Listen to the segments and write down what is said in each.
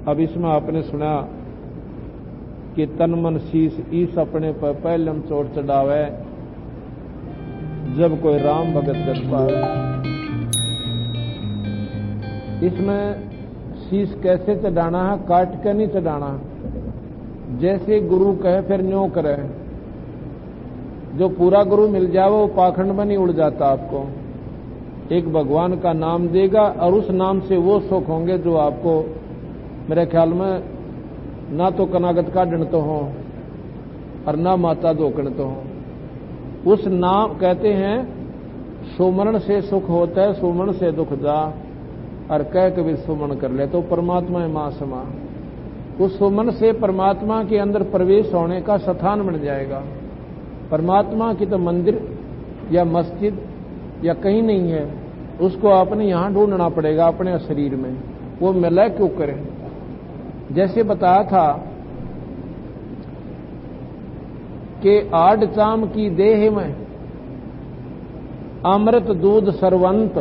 अब इसमें आपने सुना कि तन मन शीश ईस अपने पर पहलम चोट चढ़ावे, जब कोई राम भगत गत पावे। इसमें शीश कैसे चढ़ाना है? काट के नहीं चढ़ाना, जैसे गुरु कहे फिर न्यों करे। जो पूरा गुरु मिल जाए वो पाखंड में नहीं उड़ जाता। आपको एक भगवान का नाम देगा और उस नाम से वो सुख होंगे जो आपको मेरे ख्याल में ना तो कनागत का डंडतो हो और ना माता धोकणतो हो। उस नाम कहते हैं सुमरण से सुख होता है, सुमरण से दुख जा, और कह कभी सुमरण कर ले तो परमात्मा है मां समा। उस सुमन से परमात्मा के अंदर प्रवेश होने का स्थान बन जाएगा। परमात्मा की तो मंदिर या मस्जिद या कहीं नहीं है, उसको आपने यहां ढूंढना पड़ेगा अपने शरीर में। वो मिला क्यों करें? जैसे बताया था कि आड चाम की देह में अमृत दूध सर्वंत,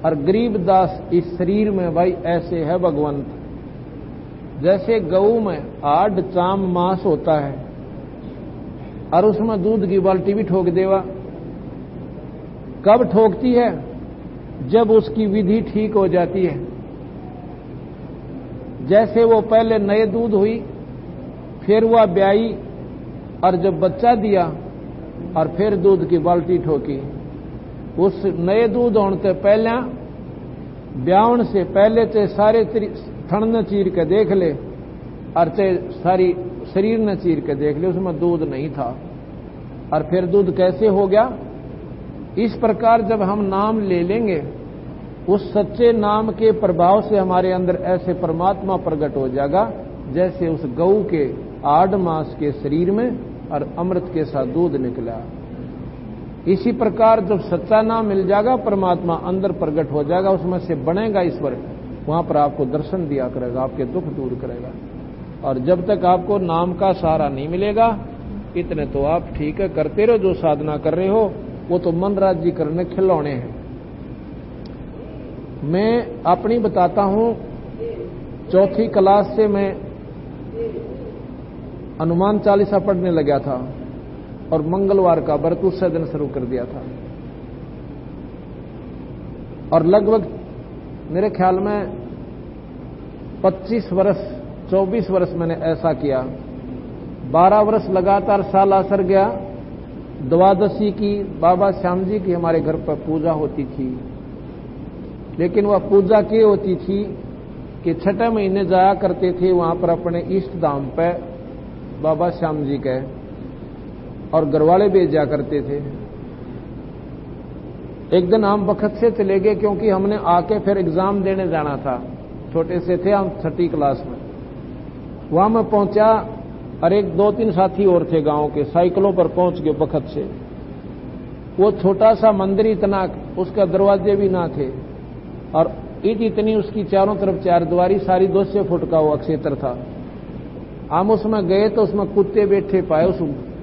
और गरीब दास इस शरीर में भाई ऐसे है भगवंत। जैसे गऊ में आड चाम मांस होता है और उसमें दूध की बाल्टी भी ठोक देवा। कब ठोकती है? जब उसकी विधि ठीक हो जाती है। जैसे वो पहले नए दूध हुई, फिर वह ब्याई और जब बच्चा दिया और फिर दूध की बाल्टी ठोकी। उस नए दूध होने से पहले, ब्यावन से पहले ते सारे थन न चीर के देख ले और ते सारी शरीर न चीर के देख ले, उसमें दूध नहीं था। और फिर दूध कैसे हो गया? इस प्रकार जब हम नाम ले लेंगे, उस सच्चे नाम के प्रभाव से हमारे अंदर ऐसे परमात्मा प्रकट हो जाएगा जैसे उस गऊ के आड़ मास के शरीर में और अमृत के साथ दूध निकला। इसी प्रकार जब सच्चा नाम मिल जाएगा, परमात्मा अंदर प्रकट हो जाएगा, उसमें से बनेगा ईश्वर। वहां पर आपको दर्शन दिया करेगा, आपके दुख दूर करेगा। और जब तक आपको नाम का सहारा नहीं मिलेगा, इतने तो आप ठीक है करते रहो, जो साधना कर रहे हो वो तो मन राज्य करने खिलौने हैं। मैं अपनी बताता हूं, चौथी क्लास से मैं हनुमान चालीसा पढ़ने लगा था और मंगलवार का व्रत उससे दिन शुरू कर दिया था। और लगभग मेरे ख्याल में 25 वर्ष 24 वर्ष मैंने ऐसा किया। 12 वर्ष लगातार साल असर गया। द्वादशी की बाबा श्याम जी की हमारे घर पर पूजा होती थी, लेकिन वह पूजा की होती थी कि छठे महीने जाया करते थे वहां पर अपने इष्ट धाम पे बाबा श्याम जी के, और घरवाले भेज जा करते थे। एक दिन हम बखत से चले गए क्योंकि हमने आके फिर एग्जाम देने जाना था। छोटे से थे हम, 6ठी क्लास में। वहां मैं पहुंचा और एक 2-3 साथी और थे गांव के, साइकिलों पर पहुंच गए बखत से। वो छोटा सा मंदिर, इतना उसका दरवाजे भी ना थे और ईट इतनी उसकी चारों तरफ 4 द्वारी, सारी 200 फुट का वो क्षेत्र था। हम उसमें गए तो उसमें कुत्ते बैठे पाए उस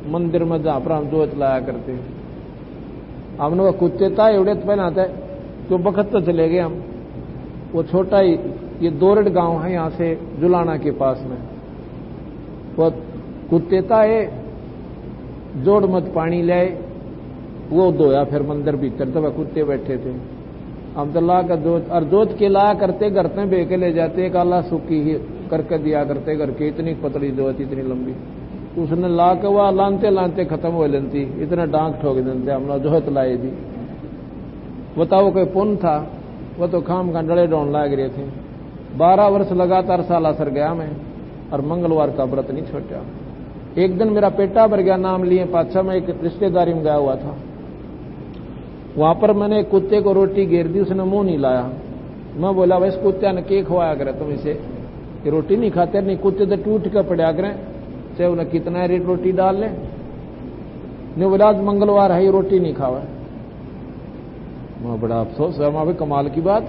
मंदिर में जहां पर हम जोत लाया करते। हमने वो कुत्ते था एवढे पहले आता है तो बखत तो चले गए हम। वो छोटा ही ये दोरड गांव है, यहां से जुलाना के पास में। वो कुत्ते था ये जोड़ मत पानी ले, वो धोया फिर मंदिर भीतर, तो वह कुत्ते बैठे थे। हम तो ला कर जोत के लाया करते, घर में बे के ले जाते, काला सूखी ही करके दिया करते घर के। इतनी पतली जोत, इतनी लंबी, उसने ला के वह लानते लानते खत्म हो लेती, इतना डांक ठोक देते। हमने जोत लाई दी, बताओ कोई पुण्य था? वो तो खाम खंडड़े ढोन लाग रहे थे। 12 वर्ष लगातार साल असर गया मैं, और मंगलवार का व्रत नहीं छोड़ा। एक दिन मेरा पेटा भर गया नाम लिए पाछा, मैं एक रिश्तेदारी में गया हुआ था। वहां पर मैंने एक कुत्ते को रोटी घेर दी, उसने मुंह नहीं लाया। मैं बोला वैसे कुत्ते ने के खवाया करे तुम इसे, कि रोटी नहीं खाते? नहीं, कुत्ते तो टूट के पड़ा करें, चाहे उन्हें कितना रेट रोटी डाल ले। नहीं बोला आज मंगलवार है, रोटी नहीं खावा। मैं बड़ा अफसोस है, वहां भी कमाल की बात।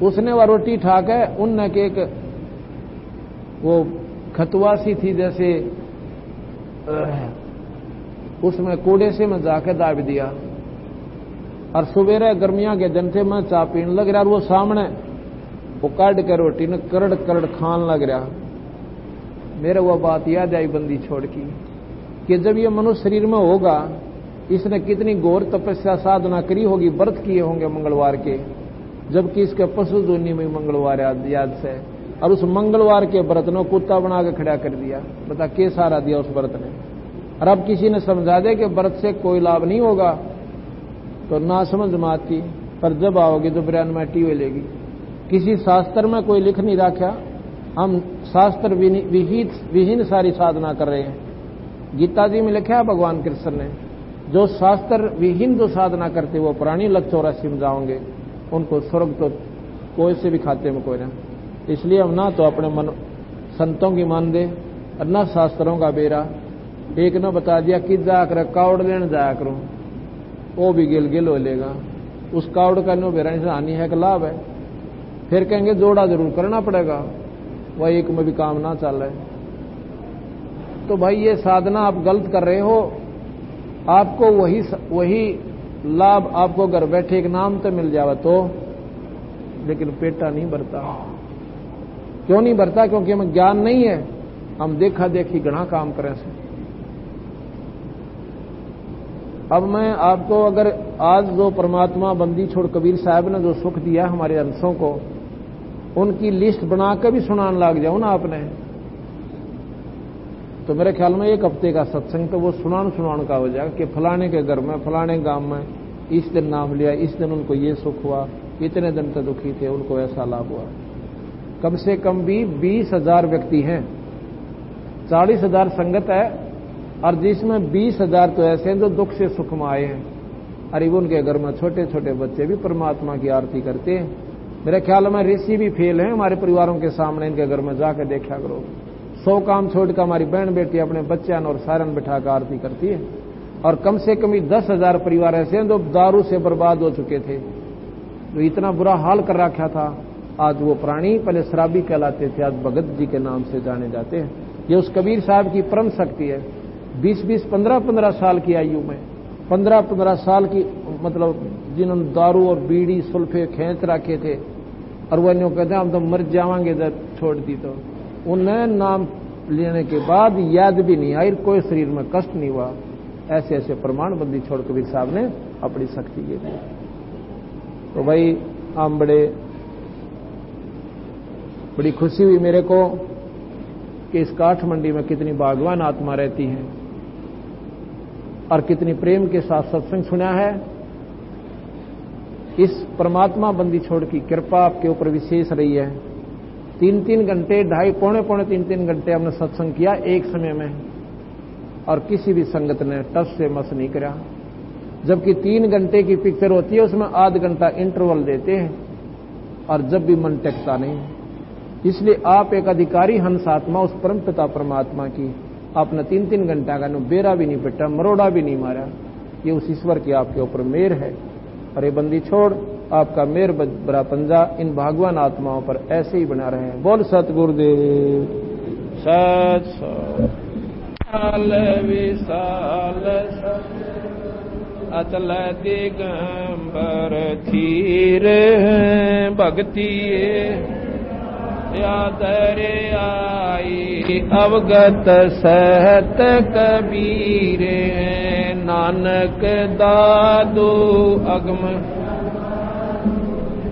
उसने वह रोटी ठा के उनने के एक वो खतवासी थी जैसे, उसमें कूड़े से मैं जाके दाब दिया। और सवेरे गर्मियां के दिन थे, मैं चाय पीने लग रहा, वो सामने वो काट के रोटी ने करड़ करड़ खान लग रहा। मेरे वो बात याद आई बंदी छोड़ की कि जब ये मनुष्य शरीर में होगा, इसने कितनी घोर तपस्या साधना करी होगी, व्रत किए होंगे मंगलवार के, जबकि इसके पशु जोनी में मंगलवार याद से, और उस मंगलवार के व्रत ने कुत्ता बना के खड़ा कर दिया। बता के सहारा दिया उस व्रत ने। और अब किसी ने समझा दे कि व्रत से कोई लाभ नहीं होगा, तो ना समझ माती। पर जब आओगी तो ब्रैन मैटी हुई लेगी। किसी शास्त्र में कोई लिख नहीं रखा, हम शास्त्र विहीन सारी साधना कर रहे हैं। गीता जी में लिखा है भगवान कृष्ण ने, जो शास्त्र विहीन जो साधना करते वो प्राणी लग 84 में जाओगे, उनको स्वर्ग तो कोई से भी खाते में कोई ना। इसलिए हम ना तो अपने मन संतों की मान दे और ना शास्त्रों का बेरा। एक ने बता दिया कि जा कर कावड़ लेने जाया करो, वो भी गिल हो लेगा। उस कावड़ का नो बेरा से हानि है कि लाभ है। फिर कहेंगे जोड़ा जरूर करना पड़ेगा, वह एक में भी काम ना चल रहा है। तो भाई ये साधना आप गलत कर रहे हो। आपको वही लाभ आपको घर बैठे एक नाम तो मिल जावा तो, लेकिन पेटा नहीं भरता। क्यों नहीं भरता? क्योंकि हमें ज्ञान नहीं है, हम देखा देखी घना काम करें से। अब मैं आपको अगर आज जो परमात्मा बंदी छोड़ कबीर साहब ने जो सुख दिया हमारे अंशों को, उनकी लिस्ट बना कर भी सुनाने लग जाऊं ना आपने, तो मेरे ख्याल में एक हफ्ते का सत्संग तो वो सुनान का हो जाएगा कि फलाने के घर में फलाने गांव में इस दिन नाम लिया, इस दिन उनको ये सुख हुआ, इतने दिन तक दुखी थे उनको ऐसा लाभ हुआ। कम से कम भी 20,000 व्यक्ति हैं, 40,000 संगत है, और जिसमें 20,000 तो ऐसे हैं जो दुख से सुख में आए हैं। अरे उनके घर में छोटे छोटे बच्चे भी परमात्मा की आरती करते हैं। मेरे ख्याल में ऋषि भी फेल हैं हमारे परिवारों के सामने, इनके घर में जाकर देखा करो। 100 काम छोड़कर हमारी बहन बेटी अपने बच्चन और सारन बिठा कर आरती करती है। और कम से कम 10,000 परिवार ऐसे हैं जो दारू से बर्बाद हो चुके थे, जो इतना बुरा हाल कर रखा था। आज वो प्राणी पहले शराबी कहलाते थे, आज भगत जी के नाम से जाने जाते हैं। ये उस कबीर साहब की परम शक्ति है। 20-20, 15-15 साल की आयु में, 15-15 साल की मतलब जिन्होंने दारू और बीड़ी सुल्फे खींच रखे थे, और वह यूं कहते हैं हम तो मर जावांगे जब छोड़ दी। तो उन्हें नाम लेने के बाद याद भी नहीं आई, कोई शरीर में कष्ट नहीं हुआ। ऐसे ऐसे प्रमाण बंदी छोड़ कबीर साहब ने अपनी शक्ति के दी। तो भाई हम बड़ी खुशी हुई मेरे को कि इस काठमंडी में कितनी भागवान आत्मा रहती है और कितनी प्रेम के साथ सत्संग सुना है। इस परमात्मा बंदी छोड़ की कृपा आपके ऊपर विशेष रही है। 3-3 घंटे, पौने 3-3 घंटे हमने सत्संग किया एक समय में, और किसी भी संगत ने टस से मस नहीं करा। जबकि 3 घंटे की पिक्चर होती है, उसमें आध घंटा इंटरवल देते हैं, और जब भी मन टेकता नहीं। इसलिए आप एक अधिकारी हंस आत्मा उस परम पिता परमात्मा की, आपने 3-3 घंटा का बेरा भी नहीं पिटा, मरोड़ा भी नहीं मारा। ये उस ईश्वर की आपके ऊपर मेहर है। और ये बंदी छोड़ आपका मेहर बरा पंजा इन भगवान आत्माओं पर ऐसे ही बना रहे हैं। बोल सतगुरुदेव सत विशाल अचल दिगंबर थीर भक्ति यादर आई अवगत सहत कबीर नानक दादू अगम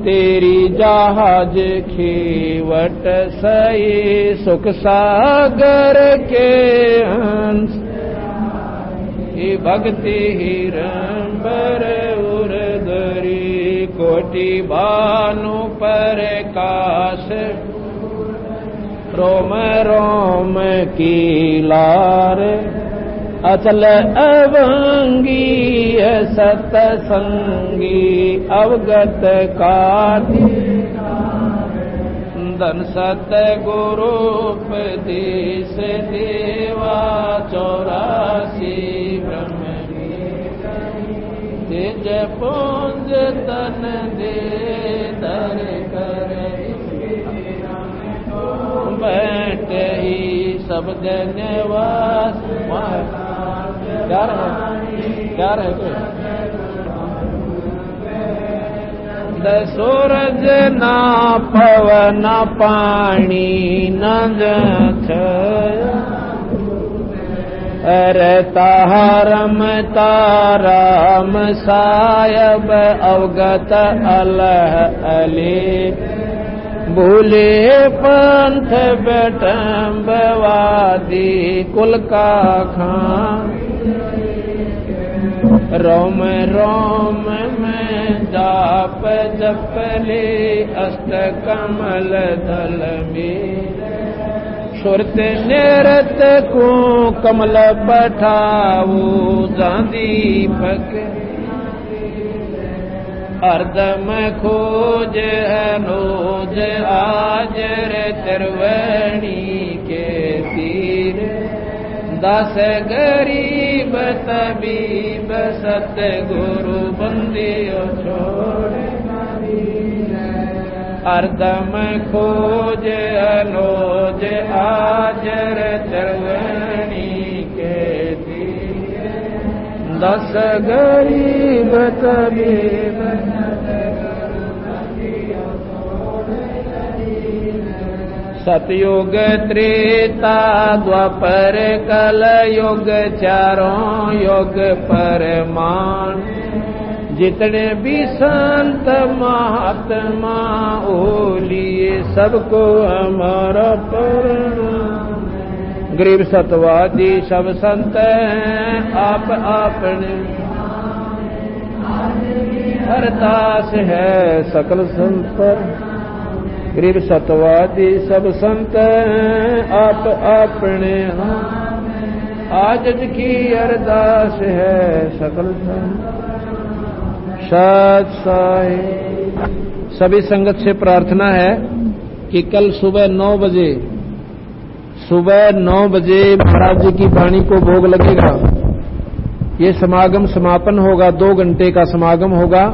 तेरी जहाज खेवट सही सुख सागर के हंस भक्ति हिरंबर उर्धरी कोटि भानु पर काश रोम रोम की लार अचल अवंगी सतसंगी अवगत काति धन सत गुरुपदेश देवा 84 ब्रह्म तेज पुंज तन दे दर कर बैठ ही सब धन्यवाद। क्या रहे सूरज ना पवन पानी न अरे तारम ताराम सायब अवगत अलह अली भूले पंथ बेटम्बवादी कुल का खां रोम रोम में जाप जपले अष्ट कमल दल में सुरत निरत को कमल पठाऊ दीपक अर्दम खोज रोज आजर तिरवणी के तीर दस गरीब तबीब सतगुरु बंदियो छोड़ अर्दम खोज अनोज आजर तिरवणी के तीर दस गरीब तबीब सतयुग त्रेता द्वापर कल युग चारों युग परमान जितने भी संत महात्मा ओलिए सबको हमारा प्रणाम गरीब सतवादी सब संत आप आपने हरदास है सकल संत गरीब सतवादी सब संत आप आपने आज की अरदास है सकल संत सत साई। सभी संगत से प्रार्थना है कि कल सुबह 9 बजे महाराज जी की वाणी को भोग लगेगा। ये समागम समापन होगा, 2 घंटे का समागम होगा,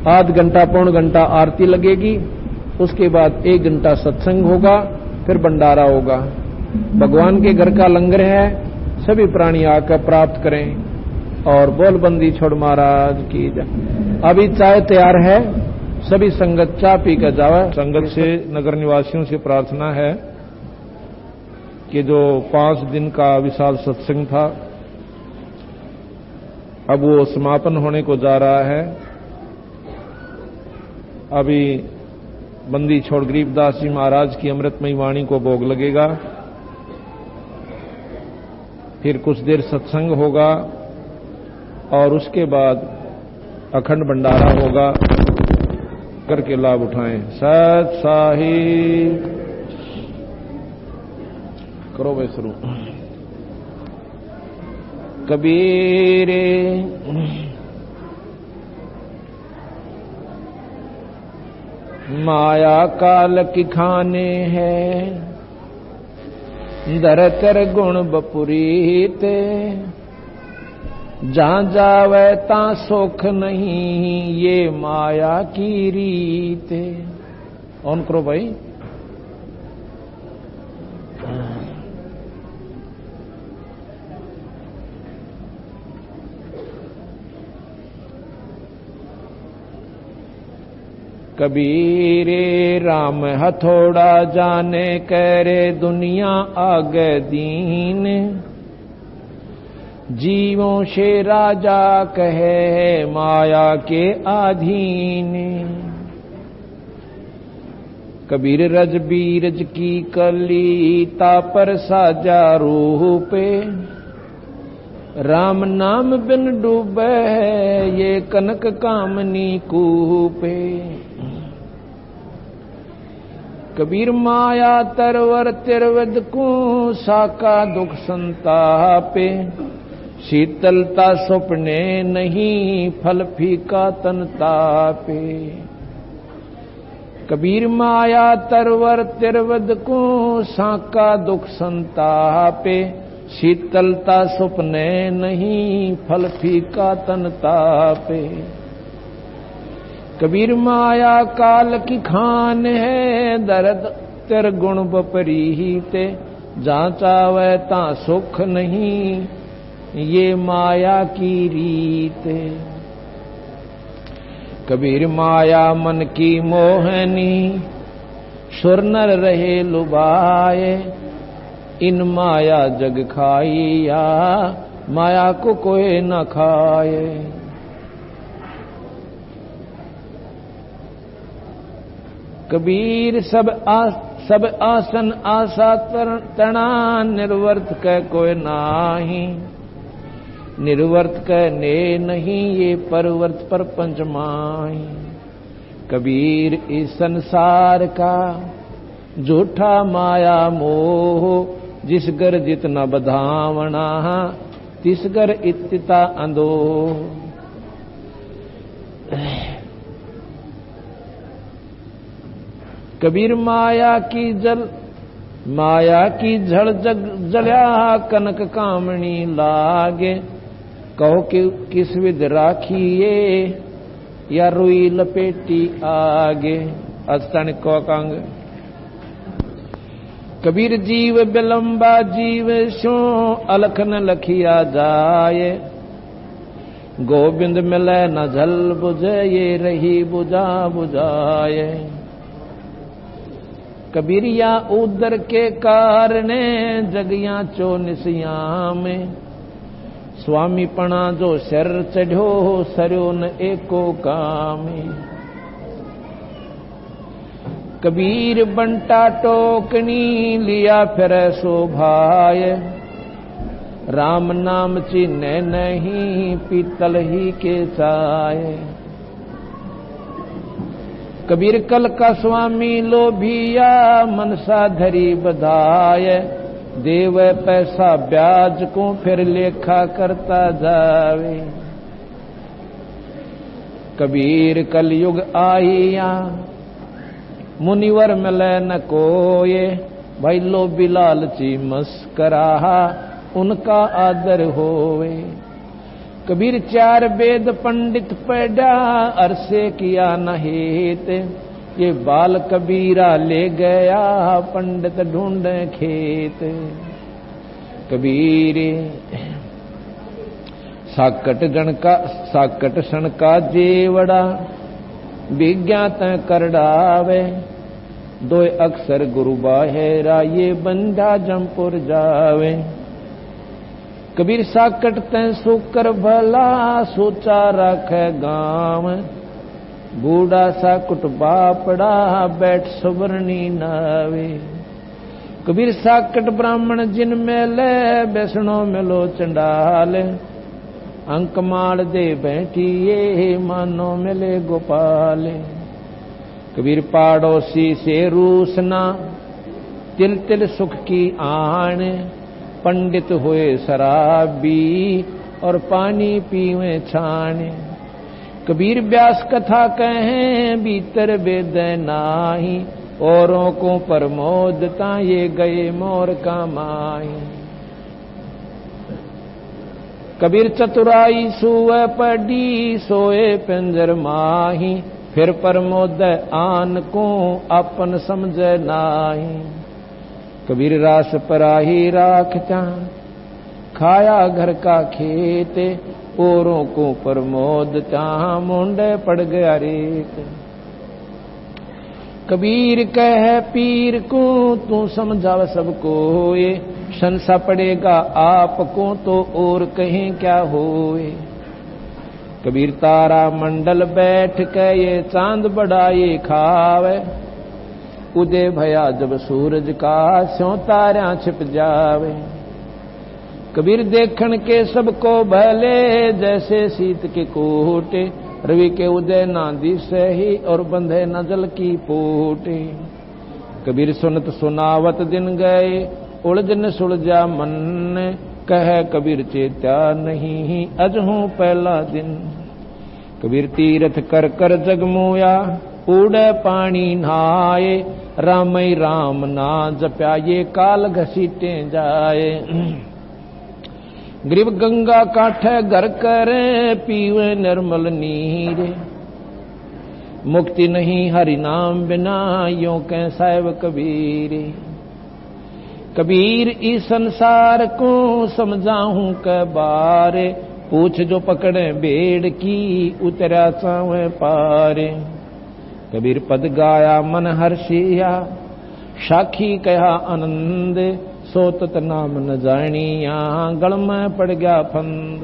आध घंटा पौन घंटा आरती लगेगी, उसके बाद 1 घंटा सत्संग होगा, फिर भंडारा होगा। भगवान के घर का लंगर है, सभी प्राणी आकर प्राप्त करें और बोलबंदी छोड़ महाराज की जय। अभी चाय तैयार है, सभी संगत चाय पी कर जावे। संगत से नगर निवासियों से प्रार्थना है कि जो 5 दिन का विशाल सत्संग था अब वो समापन होने को जा रहा है। अभी बंदी छोड़ गरीबदास जी महाराज की अमृतमयी वाणी को भोग लगेगा, फिर कुछ देर सत्संग होगा और उसके बाद अखंड भंडारा होगा। करके लाभ उठाएं। सत साहिब करो भाई शुरू। कबीरे माया काल की खाने हैं दरतर गुण बपुरीते जहां जावे ता सुख नहीं ये माया की रीत। ऑन करो भाई। कबीरे राम हथोड़ा जाने करे दुनिया आगे दीन जीवों से राजा कहे माया के अधीन। कबीर रज बीरज की कली तापर साजा रूह पे राम नाम बिन डूबे ये कनक कामनी कूपे। कबीर माया तरवर तिरवद को साका दुख संतापे शीतलता सुपने नहीं फल फीका तन तापे। कबीर माया तरवर तिरवद को साका दुख संतापे शीतलता सुपने नहीं फल फीका तन तापे। कबीर माया काल की खान है दर्द तिर गुण बपरीते जहाँ चावे ता सुख नहीं ये माया की रीत। कबीर माया मन की मोहनी, सुर नर रहे लुभाए, इन माया जग खाइया, माया को कोई न खाए। कबीर सब आसन आशा तना, निर्वर्त कै कोई नाही, निर्वर्त कै ने नहीं, ये परवर्त पर पंचमाही। कबीर इस संसार का झूठा माया मोह, जिस घर जितना बधावना, तिस घर इत्ता अंधो। कबीर माया की झड़ जग जल्या, कनक कामणी लागे, कहो कि किस विध राखिए, या रुई लपेटी आगे। अस्तन को कंग कबीर जीव बिलंबा जीव सो, अलख न लखिया जाए, गोविंद मिले न झल बुझे, ये रही बुझा बुझाए। कबीरिया उदर के कारणे, जगिया चो निसिया में, स्वामी पणा जो सिर चढ़ो, सरयो न एको काम। कबीर बंटा टोकनी, लिया फिर शोभाय, राम नाम चिन्ह नहीं, पीतल ही के चाय। कबीर कल का स्वामी लोभिया, मनसा धरी बधाय, देव पैसा ब्याज को फिर लेखा करता जावे। कबीर कलयुग आइया, मुनिवर मिले न कोये, भाई लोभी लालची मस्करा, उनका आदर होवे। कबीर चार वेद पंडित पढ़ा, अरसे किया न हेत, ये बाल कबीरा ले गया, पंडित ढूंढे खेत। कबीर साकट सन का जेवड़ा, विज्ञात कर डावे, दो अक्षर गुरु बाहेरा, ये बंधा जमपुर जावे। कबीर साकट तैं सुकर भला, सोचा रखे गाँव, बूढ़ा सा कुट बापड़ा, बैठ सुवर्णी नावे। कबीर साकट ब्राह्मण जिन मेले, बैसणो मिलो चंडाल, अंकमाल दे बैठिए, मानो मिले गोपाल। कबीर पाड़ोसी से रूसना, तिल तिल सुख की आन, पंडित हुए शराबी, और पानी पीवे छान। कबीर व्यास कथा कहें, भीतर वेद नाही, औरों को प्रमोदता, ये गए मोर कमाई। कबीर चतुराई सुए पड़ी, सोए पिंजर माही, फिर प्रमोद आन को अपन समझ नाही। कबीर रास पराही राखता, खाया घर का खेत, औरों को प्रमोदता, मुंडे पड़ गया रेत। कबीर कह पीर को, तू समझाव सबको, ये संसा पड़ेगा आपको, तो और कहीं क्या होए। कबीर तारा मंडल बैठ के, ये चांद बड़ा ये खावे, उदय भया जब सूरज का, स्यों तारा छिप जावे। कबीर देखन के सबको भले, जैसे शीत के कोटे, रवि के उदय ना दिसे ही, और बंधे न जल की पोटे। कबीर सुनत सुनावत दिन गए, उलझन सुलझा मन, कह कबीर चेत्या नहीं, अजहूं पहला दिन। कबीर तीरथ कर कर जगमोया, उड़े पानी नहाए, रामई राम ना जप्या, ये काल घसीटे जाए। गरीब गंगा काठे घर करे, पीवे निर्मल नीर, मुक्ति नहीं हरि नाम बिना, यों कह साहिब कबीर। कबीर इस संसार को समझाऊं के बारे, पूछ जो पकड़े भेड़ की, उतरा सावे पारे। कबीर पद गाया मन हर्षिया, साखी कहा आनंद, सो तत नाम न जानिया, गल में पड़ गया फंद।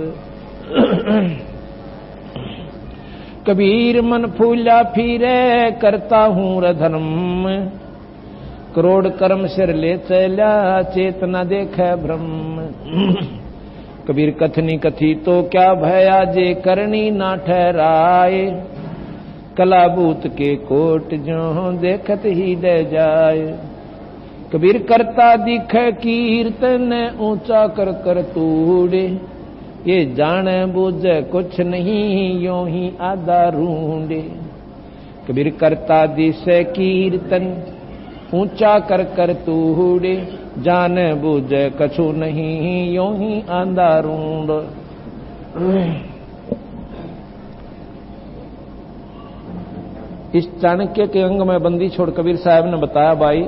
कबीर मन फूला फिरे, करता हूं धर्म, करोड़ कर्म सिर ले चला, चेतना देखे ब्रह्म। कबीर कथनी कथी तो क्या भया, जे करनी ना ठहराए, कलाबूत के कोट जो देखत ही दे जाए। कबीर करता दिखे कीर्तन, ऊंचा कर कर तूड़े, ये जाने बूझे कुछ नहीं, यों ही आधा रूंडे। कबीर करता दिसे कीर्तन, ऊंचा कर कर तूड़े, जाने बूझे कछु नहीं, यों ही आधा रूंड। इस चाणक्य के अंग में बंदी छोड़ कबीर साहब ने बताया भाई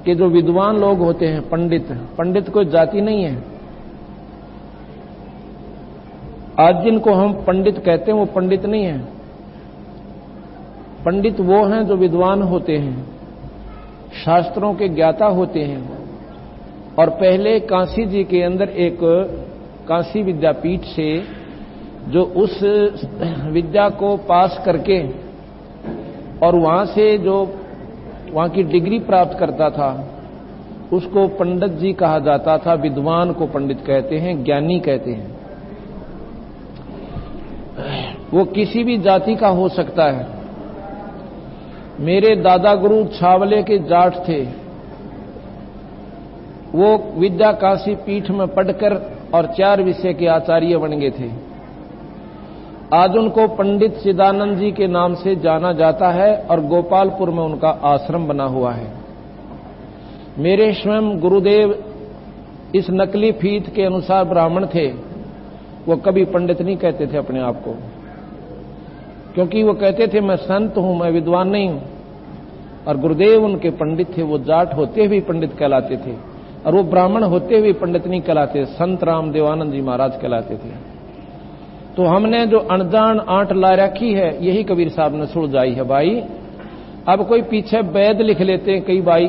कि जो विद्वान लोग होते हैं, पंडित कोई जाति नहीं है। आज जिनको हम पंडित कहते हैं वो पंडित नहीं है। पंडित वो हैं जो विद्वान होते हैं, शास्त्रों के ज्ञाता होते हैं। और पहले काशी जी के अंदर एक काशी विद्यापीठ से जो उस विद्या को पास करके और वहां से जो वहां की डिग्री प्राप्त करता था, उसको पंडित जी कहा जाता था। विद्वान को पंडित कहते हैं, ज्ञानी कहते हैं। वो किसी भी जाति का हो सकता है। मेरे दादा गुरु छावले के जाट थे। वो विद्या काशी पीठ में पढ़कर और 4 विषय के आचार्य बन गए थे। आज उनको पंडित चिदानंद जी के नाम से जाना जाता है और गोपालपुर में उनका आश्रम बना हुआ है। मेरे स्वयं गुरुदेव इस नकली फीत के अनुसार ब्राह्मण थे। वो कभी पंडित नहीं कहते थे अपने आप को, क्योंकि वो कहते थे मैं संत हूं, मैं विद्वान नहीं हूं। और गुरुदेव उनके पंडित थे। वो जाट होते हुए पंडित कहलाते थे और वो ब्राह्मण होते हुए पंडित नहीं कहलाते, संत रामदेवानंद जी महाराज कहलाते थे। तो हमने जो अनजान आंट ला रखी है, यही कबीर साहब ने सुलझाई है भाई। अब कोई पीछे वैद लिख लेते हैं कई भाई,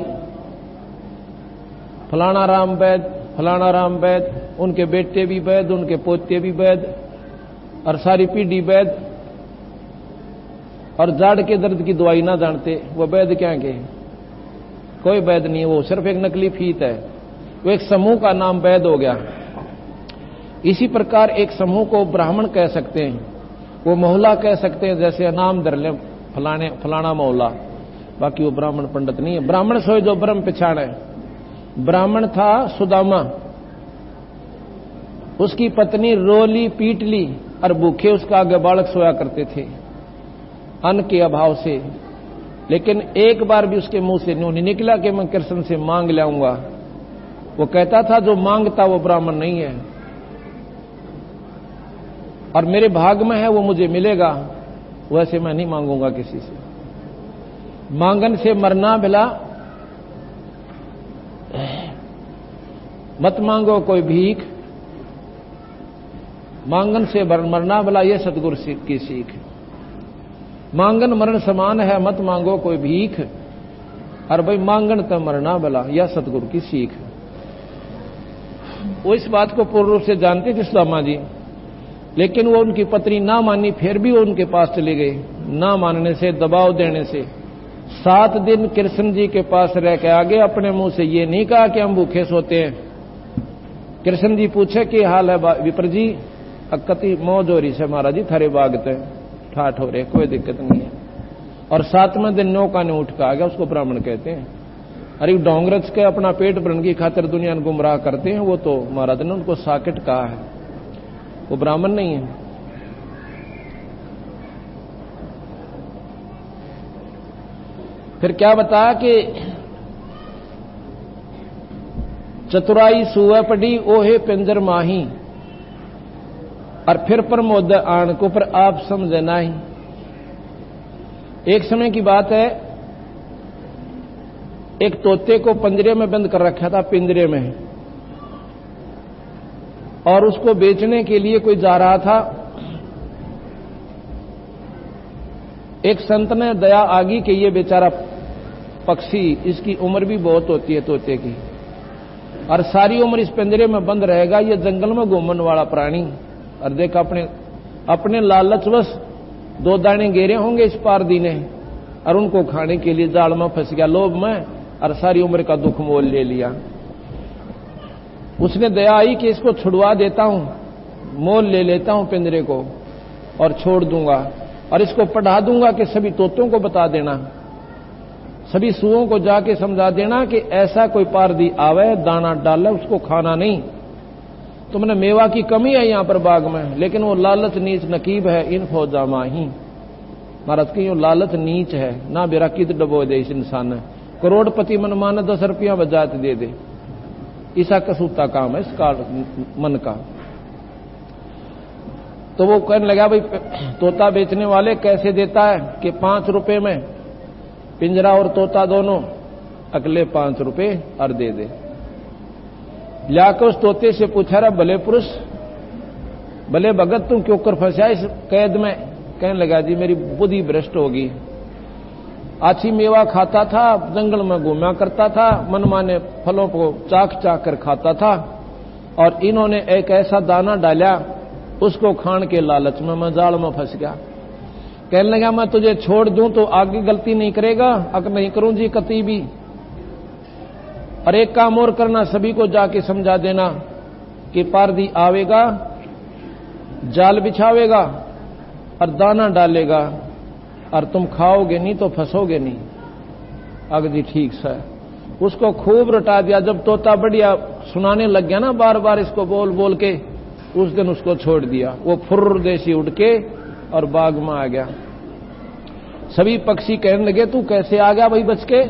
फलाना राम वैद, फलाना राम वैद, उनके बेटे भी वैद, उनके पोते भी वैद, और सारी पीढ़ी वैद, और जाड़ के दर्द की दवाई ना जानते। वो वैद क्या के? कोई वैद नहीं है, वो सिर्फ एक नकली फीत है। वो एक समूह का नाम वैद हो गया। इसी प्रकार एक समूह को ब्राह्मण कह सकते हैं, वो मोहल्ला कह सकते हैं, जैसे नाम धर ले फलाना मोहल्ला। बाकी वो ब्राह्मण पंडित नहीं है। ब्राह्मण सोए जो ब्रह्म पिछाड़ है। ब्राह्मण था सुदामा, उसकी पत्नी रोली पीट ली और भूखे उसका आगे बालक सोया करते थे अन्न के अभाव से। लेकिन एक बार भी उसके मुंह से नहीं निकला कि मैं कृष्ण से मांग लाऊंगा। वो कहता था जो मांगता वो ब्राह्मण नहीं है, और मेरे भाग में है वो मुझे मिलेगा, वैसे मैं नहीं मांगूंगा किसी से। मांगन से मरना भला, मत मांगो कोई भीख, मांगन से मरना भला, यह सतगुरु की सीख। मांगन मरण समान है, मत मांगो कोई भीख, और भाई मांगन तो मरना भला, यह सतगुरु की सीख। वो इस बात को पूर्ण रूप से जानते थे सुदामा जी, लेकिन वो उनकी पत्नी ना मानी, फिर भी वो उनके पास चले गए। ना मानने से, दबाव देने से 7 दिन कृष्ण जी के पास रह के आगे अपने मुंह से ये नहीं कहा कि हम भूखे सोते हैं। कृष्ण जी पूछे कि हाल है विप्र जी? अक्कती मौज हो रही से महाराज जी, थारे बागते ठाठ हो रहे, कोई दिक्कत नहीं है। और 7वें दिन नौका ने उठ के आ गया, उसको ब्राह्मण कहते हैं। अरे डोंगरच के अपना पेट भरने की खातिर दुनिया में गुमराह करते हैं, वो तो महाराज ने उनको साकिट कहा है, वो ब्राह्मण नहीं है। फिर क्या बताया कि चतुराई सुवे पड़ी ओहे पिंजर माही, और फिर प्रमोद आन को पर आप समझे नहीं। एक समय की बात है, एक तोते को पंजरे में बंद कर रखा था, पिंजरे में। और उसको बेचने के लिए कोई जा रहा था। एक संत ने दया आगी कि ये बेचारा पक्षी, इसकी उम्र भी बहुत होती है तोते की, और सारी उम्र इस पिंजरे में बंद रहेगा, ये जंगल में घूमने वाला प्राणी। और देख अपने लालचवश 2 दाने गेरे होंगे इस पारदी ने, और उनको खाने के लिए जाल में फंस गया लोभ में, और सारी उम्र का दुख मोल ले लिया। उसने दया आई कि इसको छुड़वा देता हूं, मोल ले लेता हूं पिंजरे को और छोड़ दूंगा, और इसको पढ़ा दूंगा कि सभी तोतों को बता देना, सभी सुओं को जाके समझा देना कि ऐसा कोई पारदी आवे, दाना डाले, उसको खाना नहीं। तुमने मेवा की कमी है यहां पर बाग में, लेकिन वो लालच नीच नकीब है इन फौजा माही। महाराज की यो लालच नीच है ना, बेरा कित डबो दे इस इंसान ने, करोड़पति मन माने 10 रुपया बजात दे दे, ऐसा कसूता काम है इसका मन का। तो वो कहने लगा भाई तोता बेचने वाले कैसे देता है कि 5 रुपए में पिंजरा और तोता दोनों, अगले 5 रुपए और दे दे। लाकर उस तोते से पूछा रहा, भले पुरुष भले भगत तुम क्यों कर फंसा इस कैद में? कहने लगा जी मेरी बुद्धि भ्रष्ट होगी, अच्छी मेवा खाता था, जंगल में घूमा करता था, मनमाने फलों को चाक चाक कर खाता था, और इन्होंने एक ऐसा दाना डाला, उसको खान के लालच में मैं जाल में फंस गया। कहने लगा मैं तुझे छोड़ दूं तो आगे गलती नहीं करेगा? अगर नहीं करूं जी कती भी। और एक काम और करना, सभी को जाके समझा देना कि पारदी आवेगा, जाल बिछावेगा और दाना डालेगा, और तुम खाओगे नहीं तो फंसोगे नहीं। अगर जी ठीक से उसको खूब रटा दिया। जब तोता बढ़िया सुनाने लग गया ना बार बार इसको बोल बोल के, उस दिन उसको छोड़ दिया। वो फुर्र देसी उड़ के और बाग में आ गया। सभी पक्षी कहने लगे तू कैसे आ गया भाई बच के?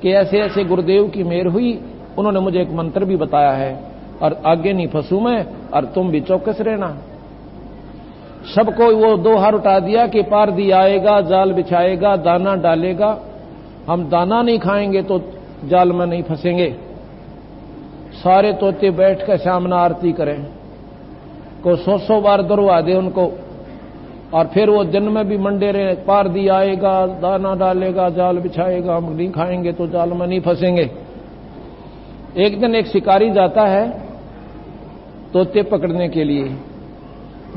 कि ऐसे ऐसे गुरुदेव की मेहर हुई, उन्होंने मुझे एक मंत्र भी बताया है, और आगे नहीं फंसू मैं, और तुम भी चौकस रहना। सबको वो 2 हाथ उठा दिया कि पारदी आएगा, जाल बिछाएगा, दाना डालेगा, हम दाना नहीं खाएंगे तो जाल में नहीं फंसेंगे। सारे तोते बैठ कर सामने आरती करें, को 100 बार दरवा दे उनको, और फिर वो दिन में भी मंडे रहे, पारदी आएगा, दाना डालेगा, जाल बिछाएगा, हम नहीं खाएंगे तो जाल में नहीं फंसेंगे। एक दिन एक शिकारी जाता है तोते पकड़ने के लिए।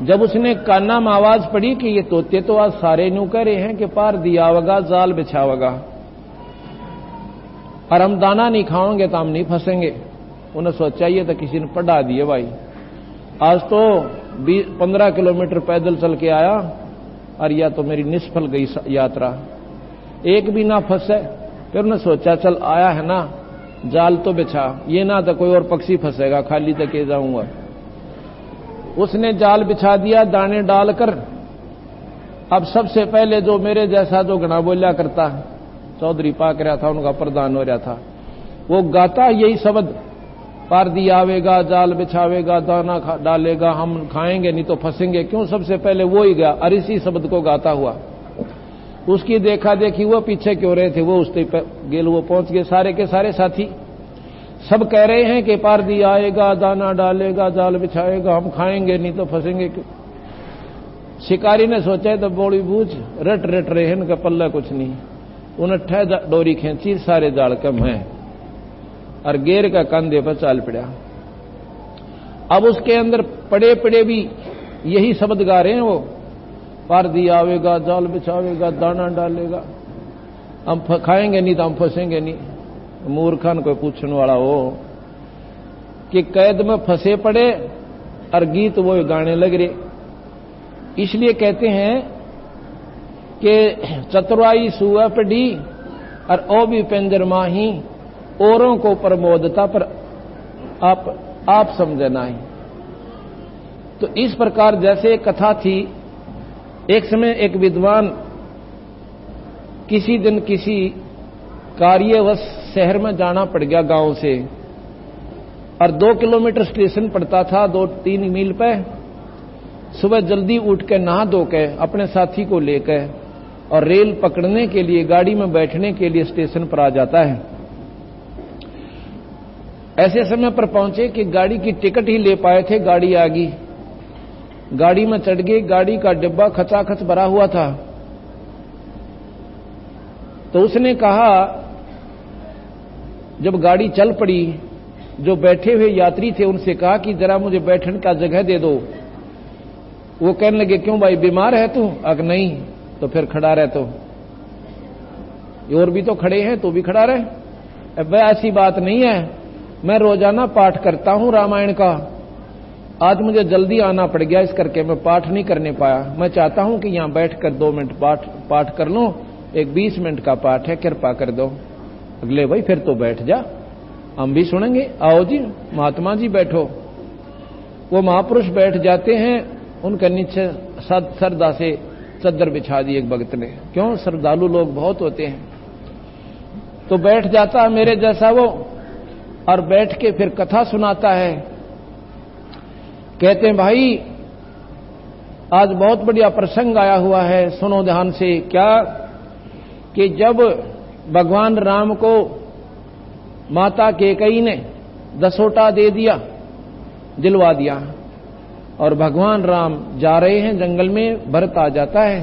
जब उसने काना में आवाज पड़ी कि ये तोते तो आज सारे न्यू कह रहे हैं कि पारदी आवेगा, जाल बिछावेगा, और हम दाना नहीं खाओगे तो हम नहीं फंसेंगे। उन्हें सोचा ये तो किसी ने पढ़ा दिए भाई। आज तो 15 किलोमीटर पैदल चल के आया, और या तो मेरी निष्फल गई यात्रा, एक भी ना फंसे। फिर उन्हें सोचा चल आया है ना, जाल तो बिछा, ये ना तो कोई और पक्षी फंसेगा, खाली तक के जाऊंगा। उसने जाल बिछा दिया दाने डालकर। अब सबसे पहले जो मेरे जैसा जो घना बोलिया करता, चौधरी पाक रहा था, उनका प्रधान हो रहा था, वो गाता यही शब्द, पारदी आवेगा, जाल बिछावेगा, दाना डालेगा, हम खाएंगे नहीं तो फंसेंगे। क्यों? सबसे पहले वो ही गया, और इसी शब्द को गाता हुआ। उसकी देखा देखी वो पीछे क्यों रहे थे, वो उसके गेल वो पहुंच गए। सारे के सारे साथी सब कह रहे हैं कि पारदी आएगा, दाना डालेगा, जाल बिछाएगा, हम खाएंगे नहीं तो फंसेंगे। शिकारी ने सोचा तो बोली बूझ रट रट रहे हैं, इनका पल्ला कुछ नहीं। उन्हें ठह डोरी खींची, सारे जाल कम है, और गेर का कंधे पर चाल पड़ा। अब उसके अंदर पड़े पड़े भी यही शब्द गा रहे हैं वो, पारदी आवेगा, जाल बिछावेगा, दाना डालेगा, हम खाएंगे नहीं तो हम फंसेंगे नहीं। मूर्खन कोई पूछने वाला हो कि कैद में फंसे पड़े और गीत वो गाने लग रहे। इसलिए कहते हैं कि चतुराई सुअ पड़ी और ओ भी पिंजर माही, औरों को प्रमोदता पर आप समझे नहीं। तो इस प्रकार जैसे एक कथा थी, एक समय एक विद्वान किसी दिन किसी कार्यवश शहर में जाना पड़ गया गांव से, और 2 किलोमीटर स्टेशन पड़ता था, 2-3 मील पे। सुबह जल्दी उठ के नहा धो के अपने साथी को लेकर और रेल पकड़ने के लिए, गाड़ी में बैठने के लिए स्टेशन पर आ जाता है। ऐसे समय पर पहुंचे कि गाड़ी की टिकट ही ले पाए थे, गाड़ी आ गई, गाड़ी में चढ़ गए, गाड़ी का डिब्बा खचाखच भरा हुआ था। तो उसने कहा, जब गाड़ी चल पड़ी, जो बैठे हुए यात्री थे उनसे कहा कि जरा मुझे बैठने का जगह दे दो। वो कहने लगे, क्यों भाई बीमार है तू? अगर नहीं तो फिर खड़ा रह, तो और भी तो खड़े हैं, तो भी खड़ा रहे। अब ऐसी बात नहीं है, मैं रोजाना पाठ करता हूं रामायण का, आज मुझे जल्दी आना पड़ गया, इस करके मैं पाठ नहीं करने पाया। मैं चाहता हूं कि यहां बैठकर 2 मिनट पाठ कर लूं, एक 20 मिनट का पाठ है, कृपा कर दो। अगले, भाई फिर तो बैठ जा, हम भी सुनेंगे। आओ जी महात्मा जी बैठो। वो महापुरुष बैठ जाते हैं, उनके नीचे श्रद्धा से चद्दर बिछा दी एक भक्त ने, क्यों, श्रद्धालु लोग बहुत होते हैं। तो बैठ जाता है मेरे जैसा वो, और बैठ के फिर कथा सुनाता है। कहते हैं, भाई आज बहुत बढ़िया प्रसंग आया हुआ है, सुनो ध्यान से। क्या? कि जब भगवान राम को माता कैकेयी ने दसोटा दे दिया, दिलवा दिया, और भगवान राम जा रहे हैं जंगल में, भरत आ जाता है,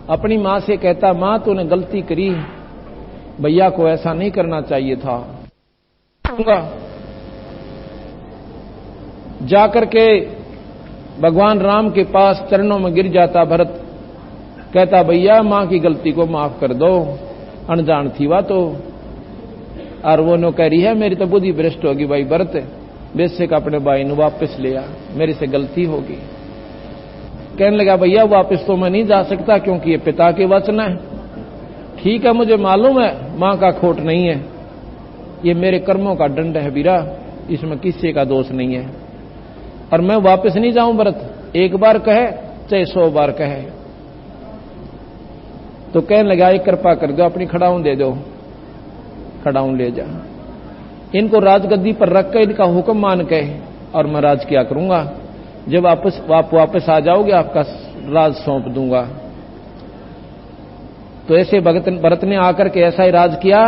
अपनी मां से कहता, मां तूने गलती करी, भैया को ऐसा नहीं करना चाहिए था। जाकर के भगवान राम के पास चरणों में गिर जाता भरत, कहता, भैया मां की गलती को माफ कर दो, अनजान थी वह तो। और वो नो कह रही है, मेरी तो बुद्धि भ्रष्ट होगी भाई भरत, बेशक अपने भाई ने वापस लिया, मेरे से गलती होगी। कहने लगा, भैया वापस तो मैं नहीं जा सकता, क्योंकि ये पिता के वचन है। ठीक है, मुझे मालूम है मां का खोट नहीं है, ये मेरे कर्मों का दंड है बीरा, इसमें किसी का दोष नहीं है, और मैं वापस नहीं जाऊं भरत, एक बार कहे चाहे 100 बार कहे। तो कहने लगा, एक कृपा कर दो, अपनी खड़ाऊं दे दो, खड़ाऊं ले जा, इनको राजगद्दी पर रख कर इनका हुक्म मान के, और मैं राज किया करूंगा, जब आप वापस आ जाओगे आपका राज सौंप दूंगा। तो ऐसे भरत ने आकर के ऐसा ही राज किया।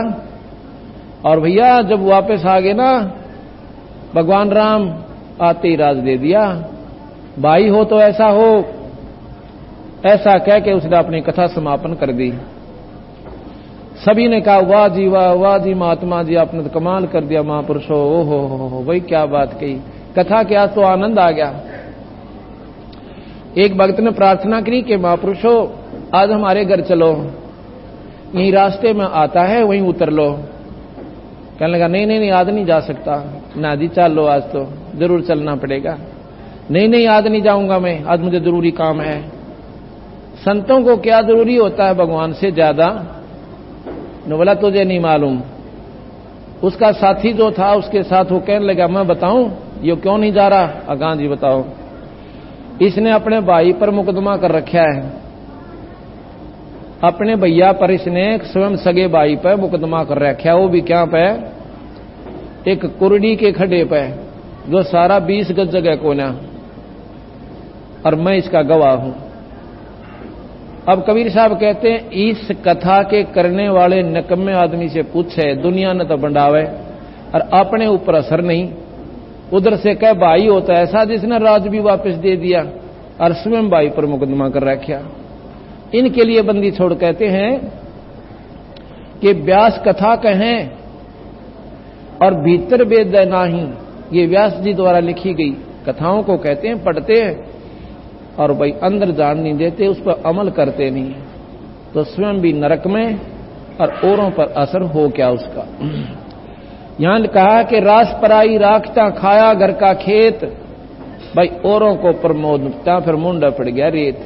और भैया जब वापस आ गए ना, भगवान राम आते ही राज दे दिया। भाई हो तो ऐसा हो, ऐसा कह के उसने अपनी कथा समापन कर दी। सभी ने कहा, वाह जी वाह, वाह जी महात्मा जी, आपने तो कमाल कर दिया महापुरुषो, ओहो भाई क्या बात कही, कथा के आज तो आनंद आ गया। एक भक्त ने प्रार्थना करी कि महापुरुषो आज हमारे घर चलो, यहीं रास्ते में आता है, वहीं उतर लो। कहने लगा, नहीं आज नहीं जा सकता। ना जी चलो, आज तो जरूर चलना पड़ेगा। नहीं आज नहीं जाऊंगा मैं, आज मुझे जरूरी काम है। संतों को क्या जरूरी होता है भगवान से ज्यादा? ने बोला, तुझे नहीं मालूम। उसका साथी जो था उसके साथ वो कहने लगा, मैं बताऊं ये क्यों नहीं जा रहा? अगां जी बताओ। इसने अपने भाई पर मुकदमा कर रखा है, अपने भैया पर इसने स्वयं सगे भाई पर मुकदमा कर रखा है। वो भी क्या पे? एक कुरडी के खड्डे पे, जो सारा 20 गज जगह कोना, और मैं इसका गवाह हूं। अब कबीर साहब कहते हैं, इस कथा के करने वाले नकम्मे आदमी से पूछे, दुनिया ने तो बंडावे और अपने ऊपर असर नहीं। उधर से कह भाई होता ऐसा जिसने राज भी वापस दे दिया और स्वयं भाई पर मुकदमा कर रखा। इनके लिए बंदी छोड़ कहते हैं कि व्यास कथा कहें और भीतर वेद नाही, ये व्यास जी द्वारा लिखी गई कथाओं को कहते हैं, पढ़ते हैं और भाई अंदर जान नहीं देते, उस पर अमल करते नहीं, तो स्वयं भी नरक में और औरों पर असर हो क्या उसका। यहां कहा कि रास पराई राखता खाया घर का खेत, भाई औरों को प्रमोदता फिर मुंडा पड़ गया रेत।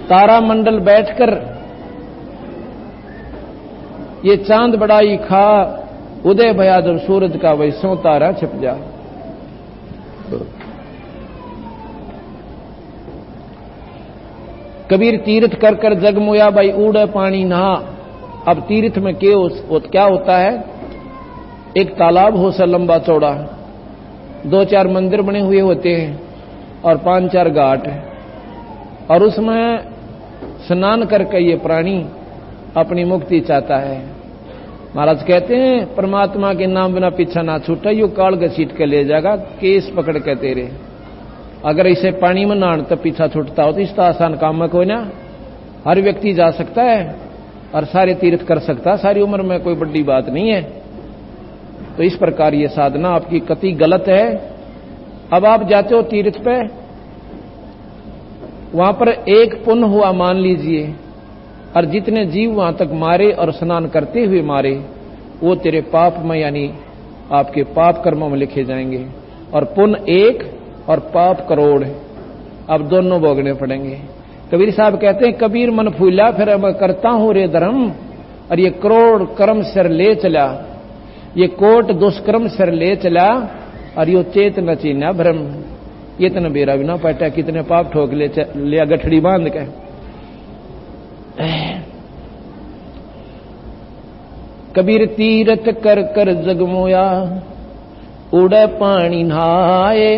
तारा मंडल बैठकर ये चांद बड़ाई खा, उदय भया जब सूरज का वही सो तारा छिप जा। कबीर तीर्थ कर कर जगमोया, भाई उड़े पानी नहा। अब तीर्थ में क्या होता है? एक तालाब हो सा लंबा चौड़ा, 2-4 मंदिर बने हुए होते हैं और 5-4 घाट, और उसमें स्नान करके ये प्राणी अपनी मुक्ति चाहता है। महाराज कहते हैं परमात्मा के नाम बिना पीछा ना छूटा, यू काल घसीट के ले जाएगा, केस पकड़ के तेरे। अगर इसे पानी में नहान तो पीछा छूटता हो तो इसका आसान काम में कोई ना, हर व्यक्ति जा सकता है और सारे तीर्थ कर सकता है, सारी उम्र में कोई बड़ी बात नहीं है। तो इस प्रकार ये साधना आपकी कति गलत है। अब आप जाते हो तीर्थ पे, वहां पर एक पुण्य हुआ मान लीजिए, और जितने जीव वहां तक मारे और स्नान करते हुए मारे, वो तेरे पाप में यानी आपके पाप कर्मों में लिखे जाएंगे, और पुण्य 1 और पाप करोड़। अब दोनों भोगने पड़ेंगे। कबीर साहब कहते हैं कबीर मन फूला फिर मैं करता हूं रे धर्म, और ये करोड़ कर्म सिर ले चला, ये कोट दुष्कर्म सिर ले चला, और यो चेत न चीना भ्रम। ये इतना बेरा भी ना पटा, कितने पाप ठोक लिया गठड़ी बांध के। कबीर तीरथ कर कर जगमोया, उड़े पानी नहाए,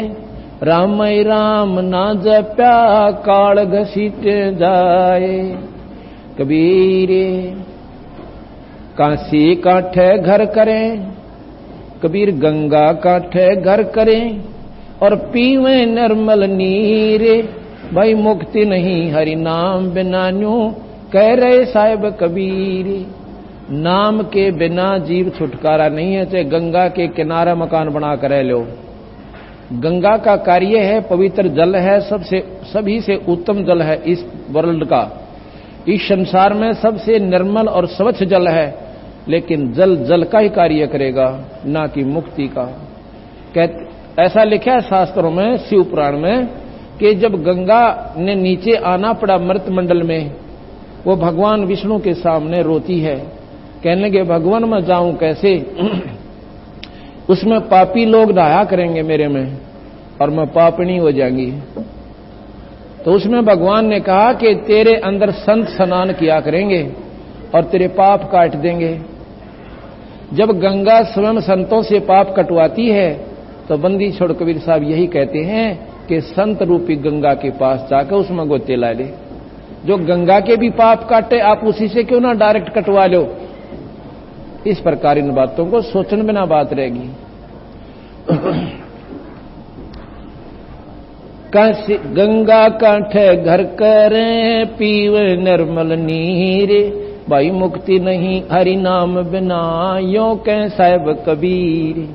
राम राम ना जप्या काल घसीट जाए। कबीर काशी काठे घर करें, कबीर गंगा काठे घर करें, और पीवे निर्मल नीर, भाई मुक्ति नहीं हरि नाम बिना न्यू, कह रहे साहिब कबीर। नाम के बिना जीव छुटकारा नहीं है, चाहे गंगा के किनारा मकान बना कर रह लो। गंगा का कार्य है, पवित्र जल है, सभी से उत्तम जल है इस वर्ल्ड का, इस संसार में सबसे निर्मल और स्वच्छ जल है, लेकिन जल जल का ही कार्य करेगा, ना कि मुक्ति का। ऐसा लिखा है शास्त्रों में, शिव पुराण में, कि जब गंगा ने नीचे आना पड़ा मृत मंडल में, वो भगवान विष्णु के सामने रोती है, कहने लगे भगवान मैं जाऊं कैसे, उसमें पापी लोग नहाया करेंगे मेरे में, और मैं पापनी हो जाएंगी। तो उसमें भगवान ने कहा कि तेरे अंदर संत स्नान किया करेंगे और तेरे पाप काट देंगे। जब गंगा स्वयं संतों से पाप कटवाती है, तो बंदी छोड़ कबीर साहब यही कहते हैं कि संत रूपी गंगा के पास जाकर उसमें गोते ला ले। जो गंगा के भी पाप काटे, आप उसी से क्यों ना डायरेक्ट कटवा लो। इस प्रकार इन बातों को सोचने बिना बात रहेगी। गंगा कांठे घर करें, पीवे निर्मल नीर, भाई मुक्ति नहीं हरि नाम बिना, यो कह साहिब कबीर।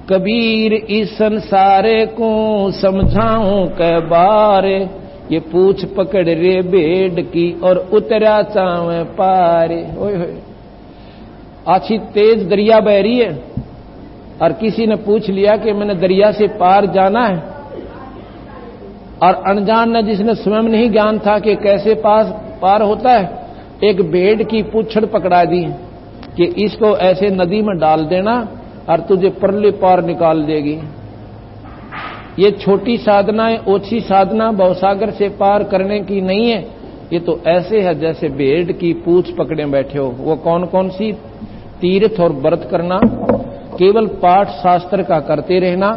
कबीर इस संसारे को समझाऊं कै बारे, ये पूछ पकड़ रे बेड की और उतरा चावे पारे। ओए होए, अच्छी तेज दरिया बह रही है, और किसी ने पूछ लिया कि मैंने दरिया से पार जाना है, और अनजान ने, जिसने स्वयं नहीं ज्ञान था कि कैसे पार होता है, एक भेड़ की पूछड़ पकड़ा दी कि इसको ऐसे नदी में डाल देना और तुझे परले पार निकाल देगी। ये छोटी साधनाएं, ओछी साधना भवसागर से पार करने की नहीं है। ये तो ऐसे है जैसे भेड़ की पूछ पकड़े बैठे हो। वो कौन कौन सी? तीर्थ और व्रत करना, केवल पाठ शास्त्र का करते रहना,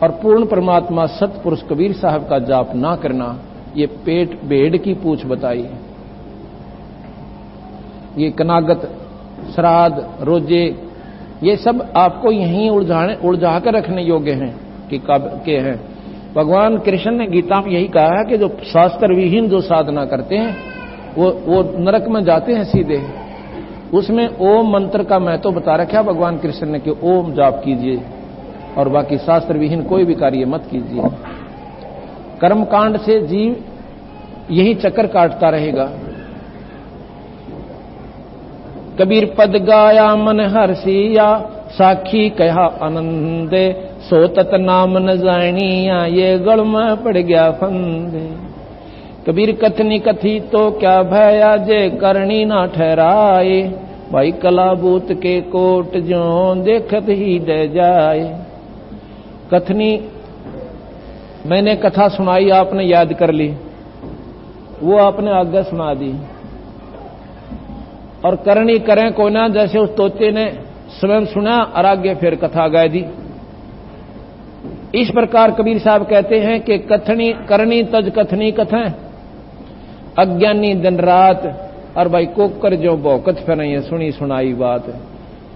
और पूर्ण परमात्मा सतपुरुष कबीर साहब का जाप ना करना। ये पेट भेड़ की पूछ बताई। ये कनागत, श्राद्ध, रोजे, ये सब आपको यहीं उलझा कर रखने योग्य हैं कि कब के हैं। भगवान कृष्ण ने गीता में यही कहा है कि जो शास्त्र विहीन जो साधना करते हैं वो नरक में जाते हैं सीधे। उसमें ओम मंत्र का महत्व बता रखा भगवान कृष्ण ने कि ओम जाप कीजिए और बाकी शास्त्र विहीन कोई भी कार्य मत कीजिए। कर्मकांड से जीव यही चक्कर काटता रहेगा। कबीर पद गाया मन हर्षिया, साखी कहा आनंदे, सो तत नाम न जानिया, ये गढ़ में पड़ गया फंदे। कबीर कथनी कथी तो क्या भया, जे करनी ना ठहराए, भाई कलाबूत के कोट जो देखत ही डे जाए। कथनी मैंने कथा सुनाई, आपने याद कर ली, वो आपने आगे सुना दी, और करनी करें कोई ना, जैसे उस तोते ने स्वयं सुना और आगे फिर कथा गाय दी। इस प्रकार कबीर साहब कहते हैं कि कथनी करनी तज कथनी कथें, अज्ञानी दिन रात, और भाई कोकर जो भौकत फिर ये सुनी सुनाई बात।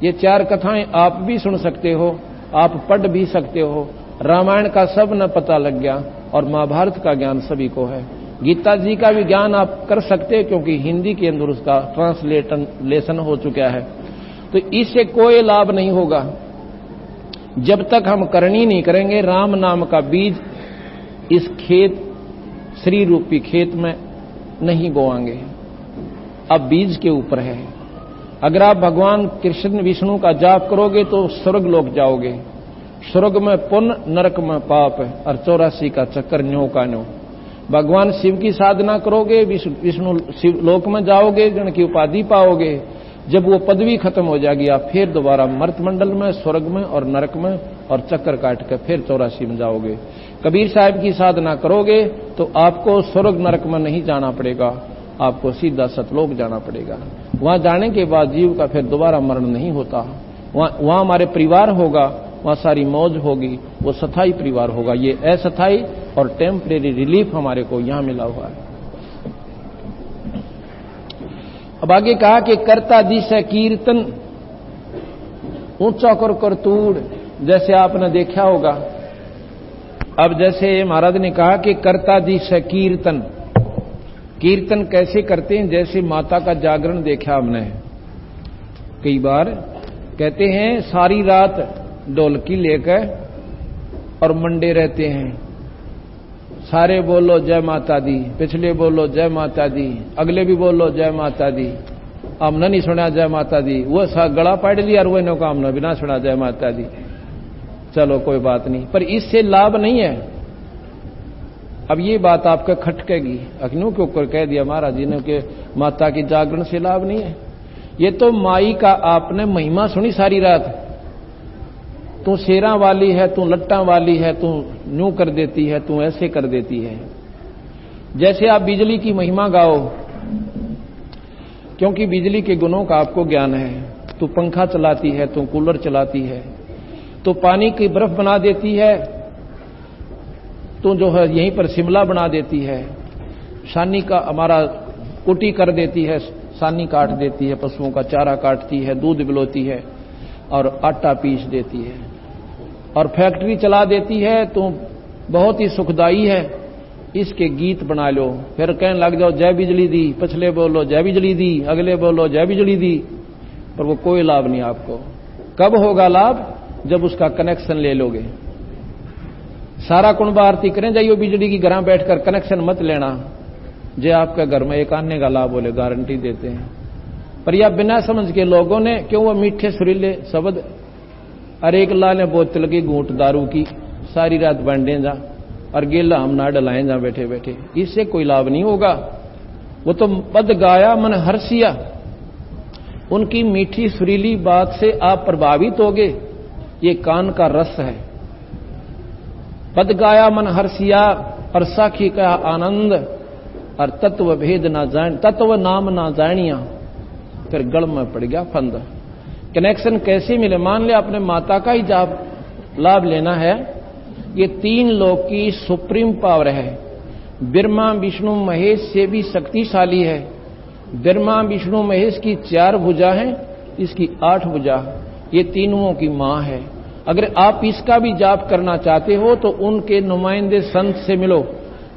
ये 4 कथाएं आप भी सुन सकते हो, आप पढ़ भी सकते हो। रामायण का सब न पता लग गया और महाभारत का ज्ञान सभी को है। गीता जी का भी ज्ञान आप कर सकते हैं क्योंकि हिंदी के अंदर उसका ट्रांसलेशन हो चुका है। तो इससे कोई लाभ नहीं होगा जब तक हम करनी नहीं करेंगे, राम नाम का बीज इस खेत, श्री रूपी खेत में नहीं बोएंगे। अब बीज के ऊपर है। अगर आप भगवान कृष्ण विष्णु का जाप करोगे तो स्वर्ग लोक जाओगे। स्वर्ग में पुण्य, नरक में पाप और 84 का चक्कर न्यो का न्यो। भगवान शिव की साधना करोगे, विष्णु शिव लोक में जाओगे, जन की उपाधि पाओगे। जब वो पदवी खत्म हो जाएगी आप फिर दोबारा मर्त मंडल में, स्वर्ग में और नरक में और चक्कर काट कर फिर 84 में जाओगे। कबीर साहब की साधना करोगे तो आपको स्वर्ग नरक में नहीं जाना पड़ेगा, आपको सीधा सतलोक जाना पड़ेगा। वहां जाने के बाद जीव का फिर दोबारा मरण नहीं होता। वहां हमारे परिवार होगा, वहां सारी मौज होगी, वो स्थायी परिवार होगा। ये अस्थायी और टेम्परेरी रिलीफ हमारे को यहां मिला हुआ है। अब आगे कहा कि कर्ता दिस कीर्तन ऊंचा कर तूड़, जैसे आपने देखा होगा। अब जैसे महाराज ने कहा कि कर्ता दिस कीर्तन, कीर्तन कैसे करते हैं? जैसे माता का जागरण देखा हमने कई बार, कहते हैं सारी रात ढोलकी लेकर और मंडे रहते हैं, सारे बोलो जय माता दी, पिछले बोलो जय माता दी, अगले भी बोलो जय माता दी। हमने नहीं सुना जय माता दी, वो गला पाड़ लिया और वो का हमने बिना सुना जय माता दी। चलो कोई बात नहीं, पर इससे लाभ नहीं है। अब ये बात आपका खटकेगी, अग्नियों के ऊपर कह दिया महाराज जी ने कि माता की जागरण से लाभ नहीं है। ये तो माई का आपने महिमा सुनी सारी रात। तू शेरा वाली है, तू लट्टा वाली है, तू यूं कर देती है, तू ऐसे कर देती है। जैसे आप बिजली की महिमा गाओ, क्योंकि बिजली के गुणों का आपको ज्ञान है। तू पंखा चलाती है, तू कूलर चलाती है, तो पानी की बर्फ बना देती है, तो जो है यहीं पर शिमला बना देती है, सानी का हमारा कुटी कर देती है, सानी काट देती है, पशुओं का चारा काटती है, दूध पिलाती है और आटा पीस देती है, और फैक्ट्री चला देती है, तो बहुत ही सुखदाई है, इसके गीत बना लो। फिर कहने लग जाओ जय बिजली दी, पिछले बोलो जय बिजली दी, अगले बोलो जय बिजली दी, पर वो कोई लाभ नहीं आपको। कब होगा लाभ? जब उसका कनेक्शन ले लोगे। सारा कुंभा आरती करें जाइयो बिजली की, घर बैठकर कनेक्शन मत लेना, जे आपके घर में एक आने का लाभ बोले गारंटी देते हैं। पर यह बिना समझ के लोगों ने क्यों वो मीठे सुरीले शब्द, अरे एक लाल बोतल की घूंट दारू की, सारी रात बांटे जा और गेला हम ना डलाएं जा बैठे बैठे, इससे कोई लाभ नहीं होगा। वो तो पद गाया मन हर्षिया, उनकी मीठी सुरीली बात से आप प्रभावित होगे, ये कान का रस है। पद गाया मन हर्षिया और साखी का आनंद, और तत्व भेद ना जान, तत्व नाम ना जानिया, फिर गल में पड़ गया फंद। कनेक्शन कैसे मिले? मान ले आपने माता का ही जाप लाभ लेना है। ये 3 लोक की सुप्रीम पावर है। ब्रह्मा विष्णु महेश से भी शक्तिशाली है। ब्रह्मा विष्णु महेश की 4 भुजा है, इसकी 8 भुजा, ये तीनों की मां है। अगर आप इसका भी जाप करना चाहते हो तो उनके नुमाइंदे संत से मिलो,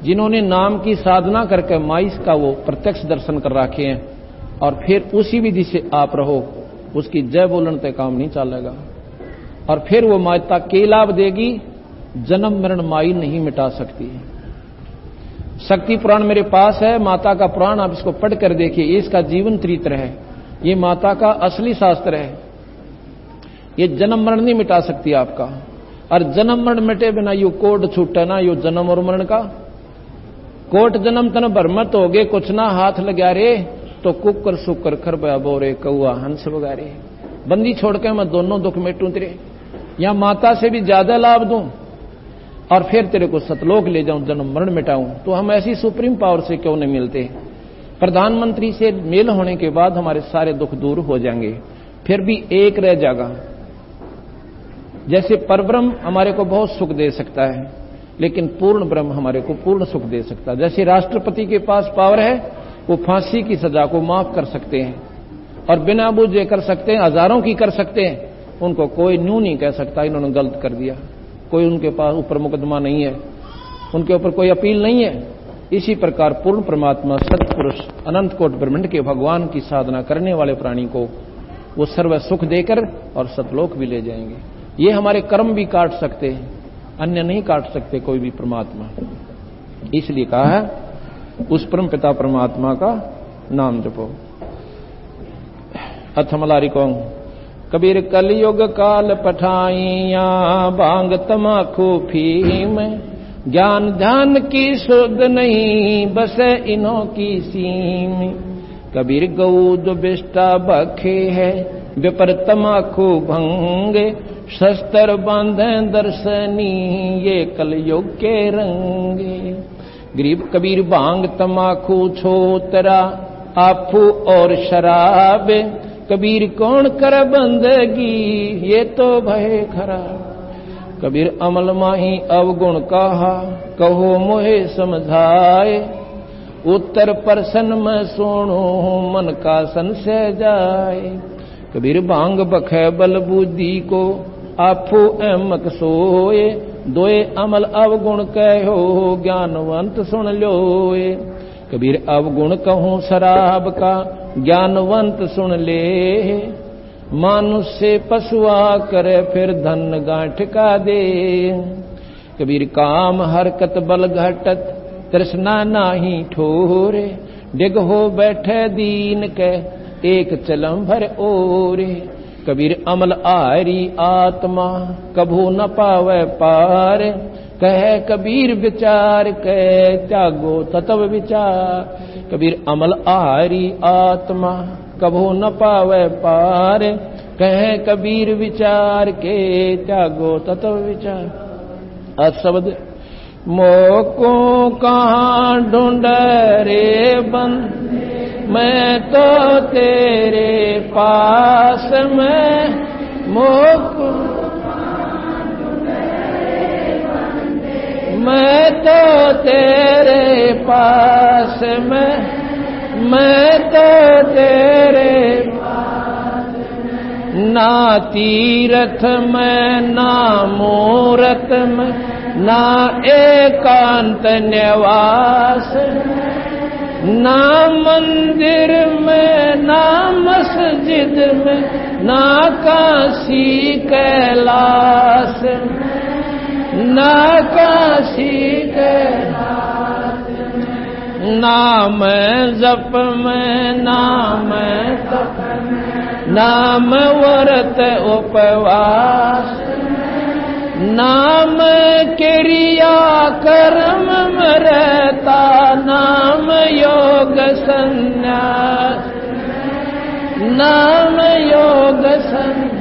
जिन्होंने नाम की साधना करके माई का वो प्रत्यक्ष दर्शन कर रखे हैं, और फिर उसी विधि से आप रहो। उसकी जय बोलने से काम नहीं चलेगा, और फिर वो माता के लाभ देगी। जन्म मरण माई नहीं मिटा सकती। शक्ति पुराण मेरे पास है, माता का पुराण, आप इसको पढ़ कर देखिए, ये इसका जीवन चरित्र है, ये माता का असली शास्त्र है। ये जन्म मरण नहीं मिटा सकती आपका, और जन्म मरण मिटे बिना यो कोट छूटे ना, यो जन्म और मरण का कोट। जन्म तन भरमत हो गए, कुछ ना हाथ लगा रे, तो कुकर सुकर खरबा बोरे कौआ हंस बगारे। बंदी छोड़ के मैं दोनों दुख मिटूं तेरे, या माता से भी ज्यादा लाभ दूं, और फिर तेरे को सतलोक ले जाऊं, जन्म मरण मिटाऊं। तो हम ऐसी सुप्रीम पावर से क्यों नहीं मिलते? प्रधानमंत्री से मेल होने के बाद हमारे सारे दुख दूर हो जाएंगे, फिर भी एक रह जाएगा। जैसे परब्रह्म हमारे को बहुत सुख दे सकता है, लेकिन पूर्ण ब्रह्म हमारे को पूर्ण सुख दे सकता है। जैसे राष्ट्रपति के पास पावर है, वो फांसी की सजा को माफ कर सकते हैं, और बिना बूझे कर सकते हैं, हजारों की कर सकते हैं, उनको कोई न्यू नहीं कह सकता इन्होंने गलत कर दिया। कोई उनके पास ऊपर मुकदमा नहीं है, उनके ऊपर कोई अपील नहीं है। इसी प्रकार पूर्ण परमात्मा सत्पुरुष अनंत कोट ब्रह्मांड के भगवान की साधना करने वाले प्राणी को वो सर्व सुख देकर और सतलोक भी ले जाएंगे। ये हमारे कर्म भी काट सकते हैं, अन्य नहीं काट सकते कोई भी परमात्मा। इसलिए कहा है उस परम पिता परमात्मा का नाम जपो। अथमलारी को कबीर कलयुग काल पठाइया भांग तमाखू फीम, ज्ञान ध्यान की सुध नहीं बसे इन्हों की सीम। कबीर गऊद बिष्टा बखे है विपर तमाखू भंगे, शस्त्र बांधे दर्शनी ये कलयुग के रंगे। गरीब कबीर भांग तमाखू छोतरा आफू और शराब, कबीर कौन कर बंदगी ये तो भय खराब। कबीर अमल माही अवगुण कहा कहो मोहे समझाए, उत्तर प्रश्न में सुनो मन का संशय जाए। कबीर भांग बखे बल बुद्धि को आफू एमक सोए, दोए अमल अवगुण कहो ज्ञानवंत सुन लोए। कबीर अवगुण कहूं शराब का ज्ञानवंत सुन ले, मानुष से पशुआ करे फिर धन गांठ का दे। कबीर काम हरकत बल घटत तृष्णा नाही ठोरे, डिग हो बैठे दीन के एक चलम भर ओरे। कबीर अमल आरी आत्मा कभू न पावे पार, कहे कबीर विचार के त्यागो तत्व विचार। कबीर अमल आरी आत्मा कभू न पावे पार, कहे कबीर विचार के त्यागो तत्व विचार। आज शब्द मोको कहाँ ढूंढ रे बंद, मैं तो तेरे पास में। मोको मैं तो तेरे पास में, मैं तो तेरे पास में। ना तीरथ में ना मूरत में ना एकांत निवास, ना मंदिर में ना मस्जिद में ना काशी कैलाश, ना काशी कैलाश। नाम जप में नाम तप में नाम व्रत उपवास, नाम क्रिया कर्म में रहता नाम योग संन्यास, नाम योग संन्यास।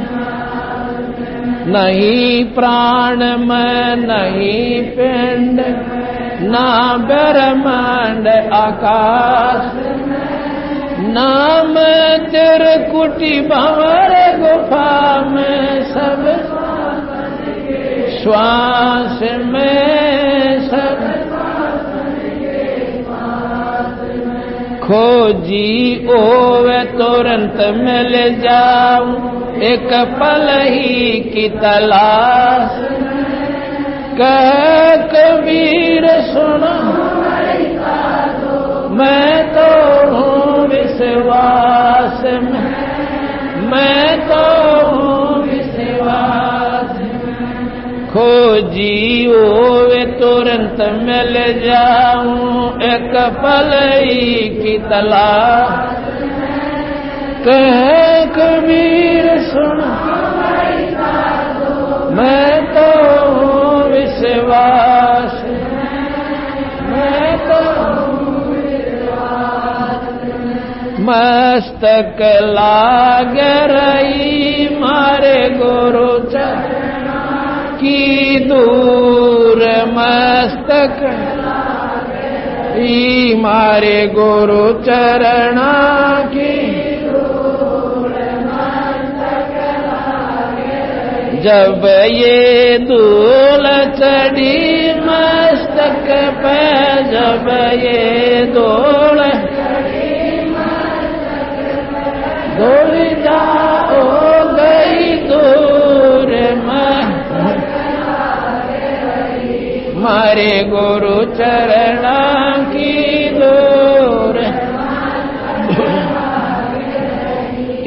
नहीं प्राण में नहीं पिंड ना ब्रह्मांड आकाश, नाम त्रिकुटी भंवर गुफा में सब श्वास में सब। खोजी ओवे तुरंत मिल जाऊं एक पल ही की तलाश, कह कबीर सुनो मैं तो हूँ विश्वास में, मैं तो हूँ विश्वास में। खोजी ओवे तुरंत मिल जाऊं एक पल ही की तलाश, कह कबीर सुनो मैं तो हूँ विश्वास, मैं तो हूँ विश्वास। मस्तक लाग रही मारे गुरु चरण की दूर, मस्तक ही मारे गुरु चरण की। जब ये धूल चढ़ी मस्तक पे, जब ये धूल सुविधा हो गई दूर मारे गुरु चरणा की दूर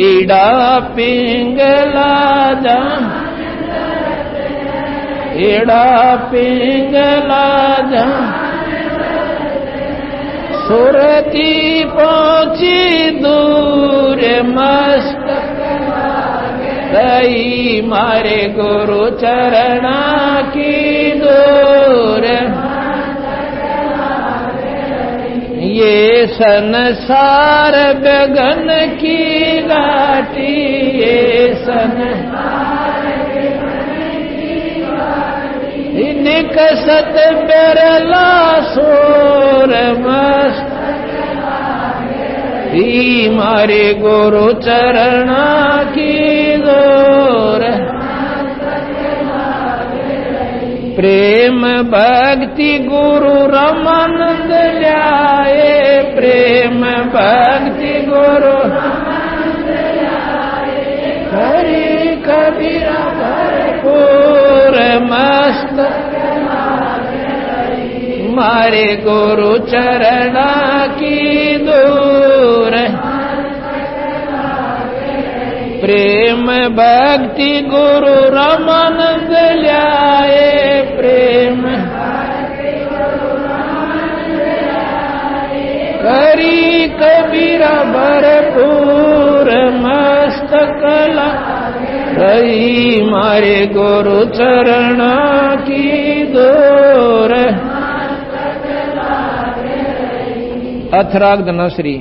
ईड़ा पिंगला जा ईड़ा पिंगला जा सुरती पहुंची दूर मस्त गई मारे गुरु चरणा की दूर ये संसार गगन की घाटी ये निकसत बिरला सोर मस्त मारे गुरु चरणा की दूर प्रेम भक्ति गुरु रामानंद ल्याए प्रेम भक्ति गुरु हरि कबीरा भरपूर मस्त मारे गुरु चरणा की दूर प्रेम भक्ति गुरु रामानंद ल्याए प्रेम करी कबीरा भरपूर मस्त कला रही मारे गुरु चरणा की दूर अथराग धनश्री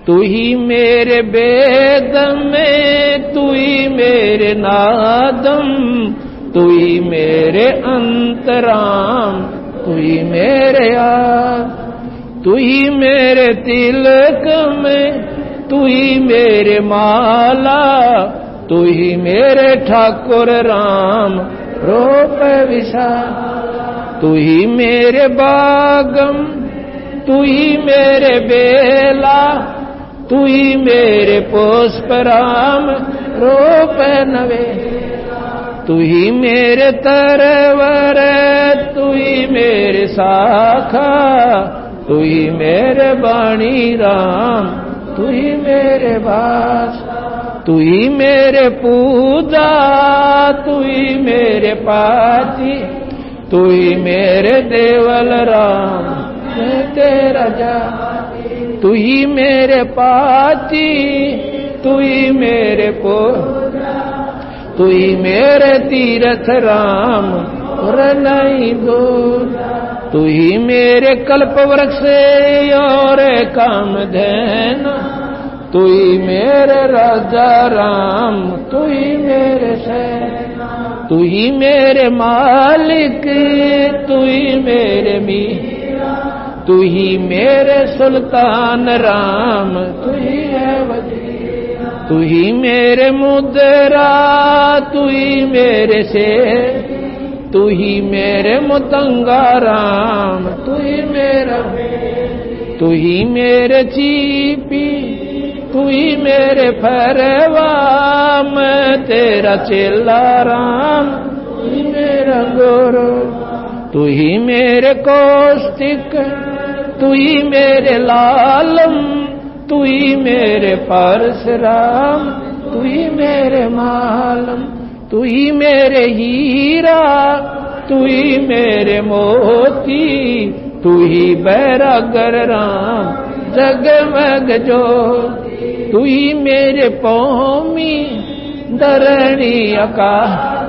तू ही मेरे वेद में तू ही मेरे नादम तू ही मेरे अंतराम तू ही मेरे तू ही मेरे तिलक में तू ही मेरे माला तू ही मेरे ठाकुर राम रूप विशाल तू ही मेरे बागम तू ही मेरे बेला तू ही मेरे पुष्पराम रूप नवे तू ही मेरे तरवर तू ही मेरे शाखा तू ही मेरे बाणी राम तू ही मेरे बास तू ही मेरे पूजा तू ही मेरे पाती तू ही मेरे देवल राम मैं तेरा जा तू ही मेरे पाती तू ही मेरे पो तू ही मेरे तीर्थ राम और नहीं दो तू ही मेरे कल्प वृक्ष और कामधेन तू ही मेरे राजा राम तू ही मेरे से तू ही मेरे मालिक तू ही मेरे मी तू ही मेरे सुल्तान राम तू ही है वजीर तू ही मेरे मुद्रा तू ही मेरे शेर तू ही मेरे मुतंगा राम तू ही मेरा तू ही मेरे चीपी तू ही मेरे फरवा मैं तेरा चेला राम तू ही मेरा गुरु तू ही मेरे कौस्तिक तू ही मेरे लालम तू ही मेरे परशुराम तू ही मेरे मालम तू ही मेरे हीरा तू ही मेरे मोती तू ही बैरागर राम जगमग जो तू ही मेरे पौमी धरणी आकाश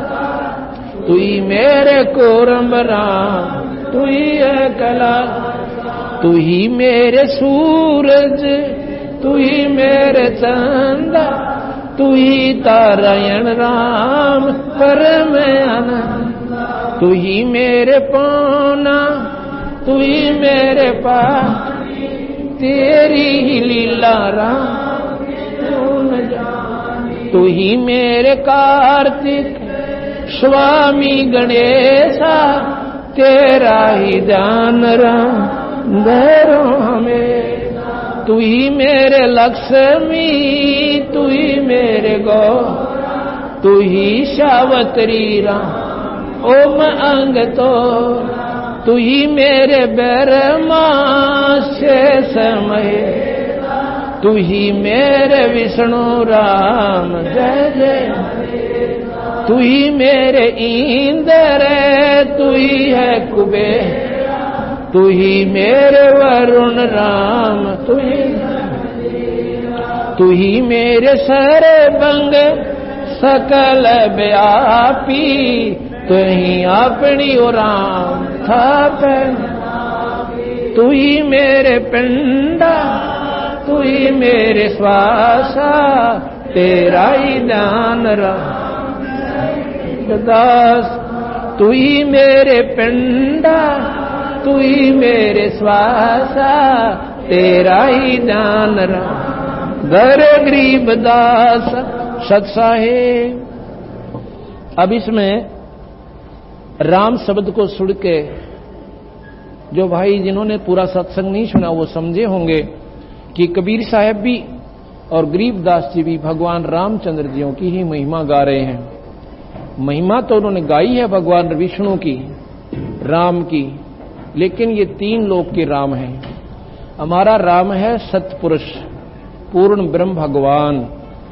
तू ही मेरे कोरम राम तू ही है कला तू ही मेरे सूरज तू ही मेरे चंदा तू ही तारायण राम परम आनंद तू ही मेरे पौना तू ही मेरे पा तेरी ही लीला राम तू ही मेरे कार्तिक स्वामी गणेशा तेरा ही दान राम धरो हमें तू ही मेरे लक्ष्मी, तू ही मेरे गौरा, तू ही सावत्री राम ओम अंग तोरा, तू ही मेरे ब्रह्मा शेष महेश, तू ही मेरे विष्णु राम जय जय, तू ही मेरे इंद्र, तू ही है कुबेर, तू ही मेरे वरुण राम, तू ही मेरे सर्वंग सकल व्यापी, तू ही अपनी ओ राम थापन, तू ही मेरे पिंडा, तू ही मेरे श्वासा, तेरा ही दान दास, तू ही मेरे पिंडा, तू ही मेरे श्वासा, तेरा ही दान दर गरीब दास सत्साहेब। अब इसमें राम शब्द को सुन के जो भाई जिन्होंने पूरा सत्संग नहीं सुना वो समझे होंगे कि कबीर साहब भी और गरीबदास जी भी भगवान रामचंद्र जियों की ही महिमा गा रहे हैं। महिमा तो उन्होंने गाई है भगवान विष्णु की, राम की, लेकिन ये तीन लोक के राम हैं। हमारा राम है सतपुरुष, पूर्ण ब्रह्म भगवान,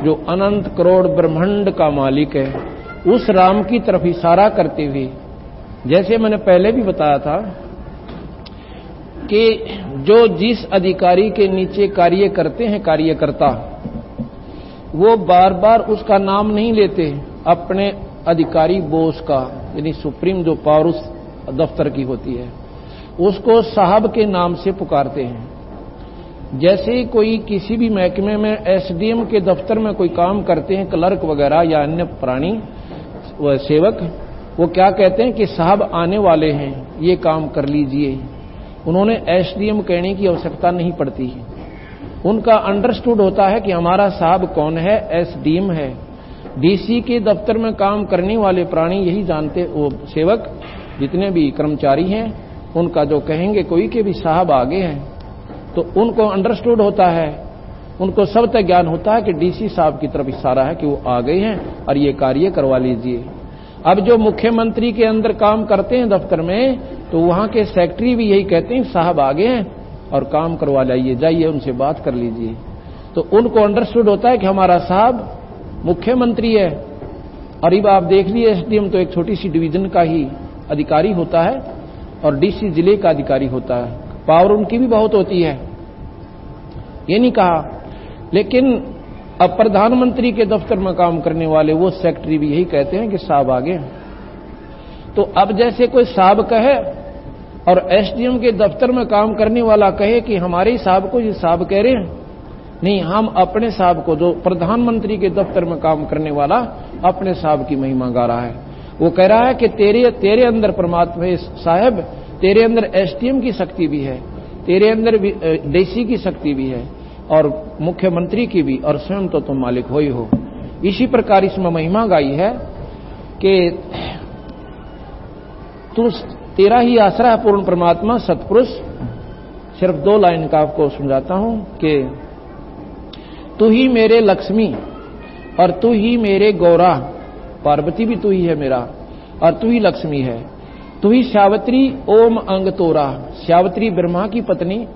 जो अनंत करोड़ ब्रह्मांड का मालिक है। उस राम की तरफ इशारा करते हुए, जैसे मैंने पहले भी बताया था कि जो जिस अधिकारी के नीचे कार्य करते हैं कार्यकर्ता, वो बार बार उसका नाम नहीं लेते, अपने अधिकारी बोस का, यानी सुप्रीम जो पावर उस दफ्तर की होती है, उसको साहब के नाम से पुकारते हैं। जैसे कोई किसी भी महकमे में एसडीएम के दफ्तर में कोई काम करते हैं, क्लर्क वगैरह या अन्य प्राणी व सेवक, वो क्या कहते हैं कि साहब आने वाले हैं, ये काम कर लीजिए। उन्होंने एसडीएम कहने की आवश्यकता नहीं पड़ती है, उनका अंडरस्टूड होता है कि हमारा साहब कौन है, एसडीएम है। डीसी के दफ्तर में काम करने वाले प्राणी यही जानते, वो सेवक जितने भी कर्मचारी हैं, उनका जो कहेंगे कोई के भी साहब आगे हैं, तो उनको अंडरस्टूड होता है, उनको सब तक ज्ञान होता है कि डीसी साहब की तरफ इशारा है कि वो आ गए हैं और ये कार्य करवा लीजिए। अब जो मुख्यमंत्री के अंदर काम करते हैं दफ्तर में, तो वहां के सेक्रेटरी भी यही कहते हैं साहब आ गए हैं और काम करवा लाइए, जाइए उनसे बात कर लीजिए। तो उनको अंडरस्टूड होता है कि हमारा साहब मुख्यमंत्री है। और अब आप देख लीजिए, एसडीएम तो एक छोटी सी डिवीजन का ही अधिकारी होता है और डीसी जिले का अधिकारी होता है, पावर उनकी भी बहुत होती है, ये नहीं कहा। लेकिन अब प्रधानमंत्री के दफ्तर में काम करने वाले वो सेक्रेटरी भी यही कहते हैं कि साहब आगे। तो अब जैसे कोई साहब कहे और एसडीएम के दफ्तर में काम करने वाला कहे कि हमारे साहब को ये साहब कह रहे हैं, नहीं, हम अपने साहब को, जो प्रधानमंत्री के दफ्तर में काम करने वाला अपने साहब की महिमा गा रहा है, वो कह रहा है कि तेरे अंदर परमात्मा साहब, तेरे अंदर एसडीएम की शक्ति भी है, तेरे अंदर डीसी की शक्ति भी है और मुख्यमंत्री की भी, और स्वयं तो तुम मालिक हो ही हो। इसी प्रकार इसमें महिमा गाई है कि तू, तेरा ही आसरा है पूर्ण परमात्मा सतपुरुष। सिर्फ 2 लाइन का आपको समझाता हूं कि तू ही मेरे लक्ष्मी और तू ही मेरे गौरा, पार्वती भी तू ही है मेरा, और तू ही लक्ष्मी है। तू ही सावित्री ओम अंग तोरा, सावित्री ब्रह्मा की पत्नी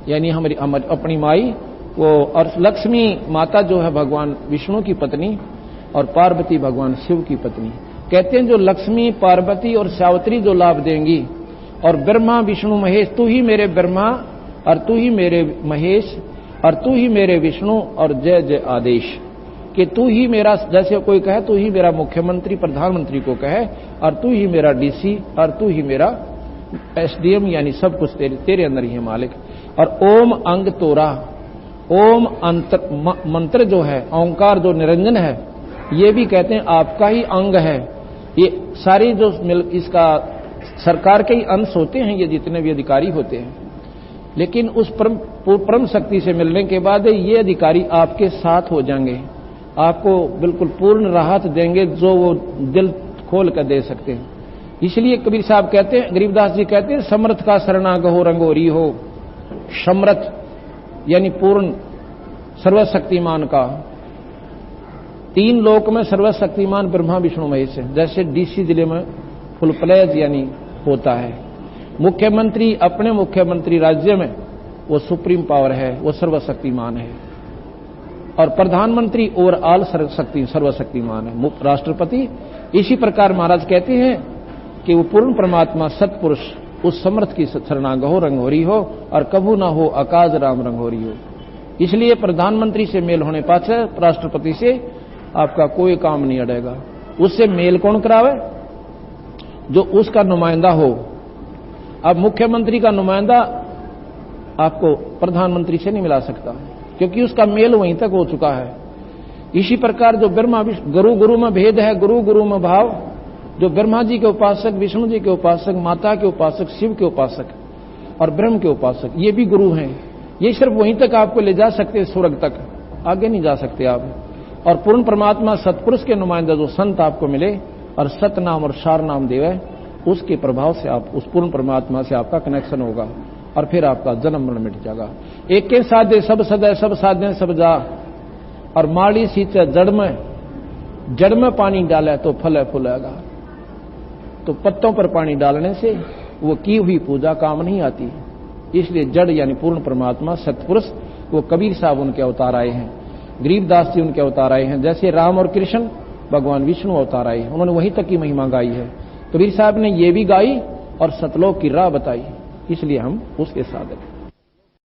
यानी हमारी अपनी माई वो, और लक्ष्मी माता जो है भगवान विष्णु की पत्नी, और पार्वती भगवान शिव की पत्नी। कहते हैं जो लक्ष्मी पार्वती और सावित्री जो लाभ देंगी, और ब्रह्मा विष्णु महेश, तू ही मेरे ब्रह्मा और तू ही मेरे महेश और तू ही मेरे विष्णु, और जय जय आदेश, कि तू ही मेरा, जैसे कोई कहे तू ही मेरा मुख्यमंत्री प्रधानमंत्री को कहे, और तू ही मेरा डीसी और तू ही मेरा एसडीएम, यानी सब कुछ तेरे अंदर ही है मालिक। और ओम अंग तोरा, ओम मंत्र जो है, ओंकार जो निरंजन है, ये भी कहते हैं आपका ही अंग है। ये सारी जो इसका सरकार के ही अंश होते हैं, ये जितने भी अधिकारी होते हैं, लेकिन उस परम शक्ति से मिलने के बाद ये अधिकारी आपके साथ हो जाएंगे, आपको बिल्कुल पूर्ण राहत देंगे जो वो दिल खोल कर दे सकते हैं। इसलिए कबीर साहब कहते हैं, गरीबदास जी कहते हैं, समर्थ का शरणागहो रंगोरी हो। समर्थ यानी पूर्ण सर्वशक्तिमान का। 3 लोक में सर्वशक्तिमान ब्रह्मा विष्णु महेश है। जैसे डीसी जिले में फुल प्लेज यानी होता है, मुख्यमंत्री अपने मुख्यमंत्री राज्य में वो सुप्रीम पावर है, वो सर्वशक्तिमान है, और प्रधानमंत्री ओवरऑल सर्वशक्तिमान है, राष्ट्रपति। इसी प्रकार महाराज कहते हैं कि वो पूर्ण परमात्मा सत्पुरुष उस समर्थ की शरणागहो रंगोरी हो, और कभू ना हो अकाज राम रंगोरी हो। इसलिए प्रधानमंत्री से मेल होने पाछे राष्ट्रपति से आपका कोई काम नहीं अड़ेगा। उससे मेल कौन करावे? जो उसका नुमाइंदा हो। अब मुख्यमंत्री का नुमाइंदा आपको प्रधानमंत्री से नहीं मिला सकता, क्योंकि उसका मेल वहीं तक हो चुका है। इसी प्रकार जो ब्रह्मा गुरु गुरु में भेद है, गुरु गुरु में भाव। जो ब्रह्मा जी के उपासक, विष्णु जी के उपासक, माता के उपासक, शिव के उपासक और ब्रह्म के उपासक, ये भी गुरु हैं। ये सिर्फ वहीं तक आपको ले जा सकते हैं, स्वर्ग तक, आगे नहीं जा सकते आप। और पूर्ण परमात्मा सत्पुरुष के नुमाइंदा जो संत आपको मिले और सत नाम और सार नाम देवे, उसके प्रभाव से आप उस पूर्ण परमात्मा से आपका कनेक्शन होगा, और फिर आपका जन्म मरण मिट जाएगा। एक के साधे सब सदै, सब साधे सब जा, और माड़ी सींचे जड़ में पानी डाले तो फल फूलेगा। तो पत्तों पर पानी डालने से वो की हुई पूजा काम नहीं आती। इसलिए जड़ यानी पूर्ण परमात्मा सत्पुरुष, वो कबीर साहब उनके अवतार आए हैं, गरीबदास जी उनके अवतार आए हैं। जैसे राम और कृष्ण भगवान विष्णु अवतार आए हैं, उन्होंने वहीं तक की महिमा गाई है। कबीर साहब ने ये भी गाई और सतलोक की राह बताई, इसलिए हम उसके साधक हैं।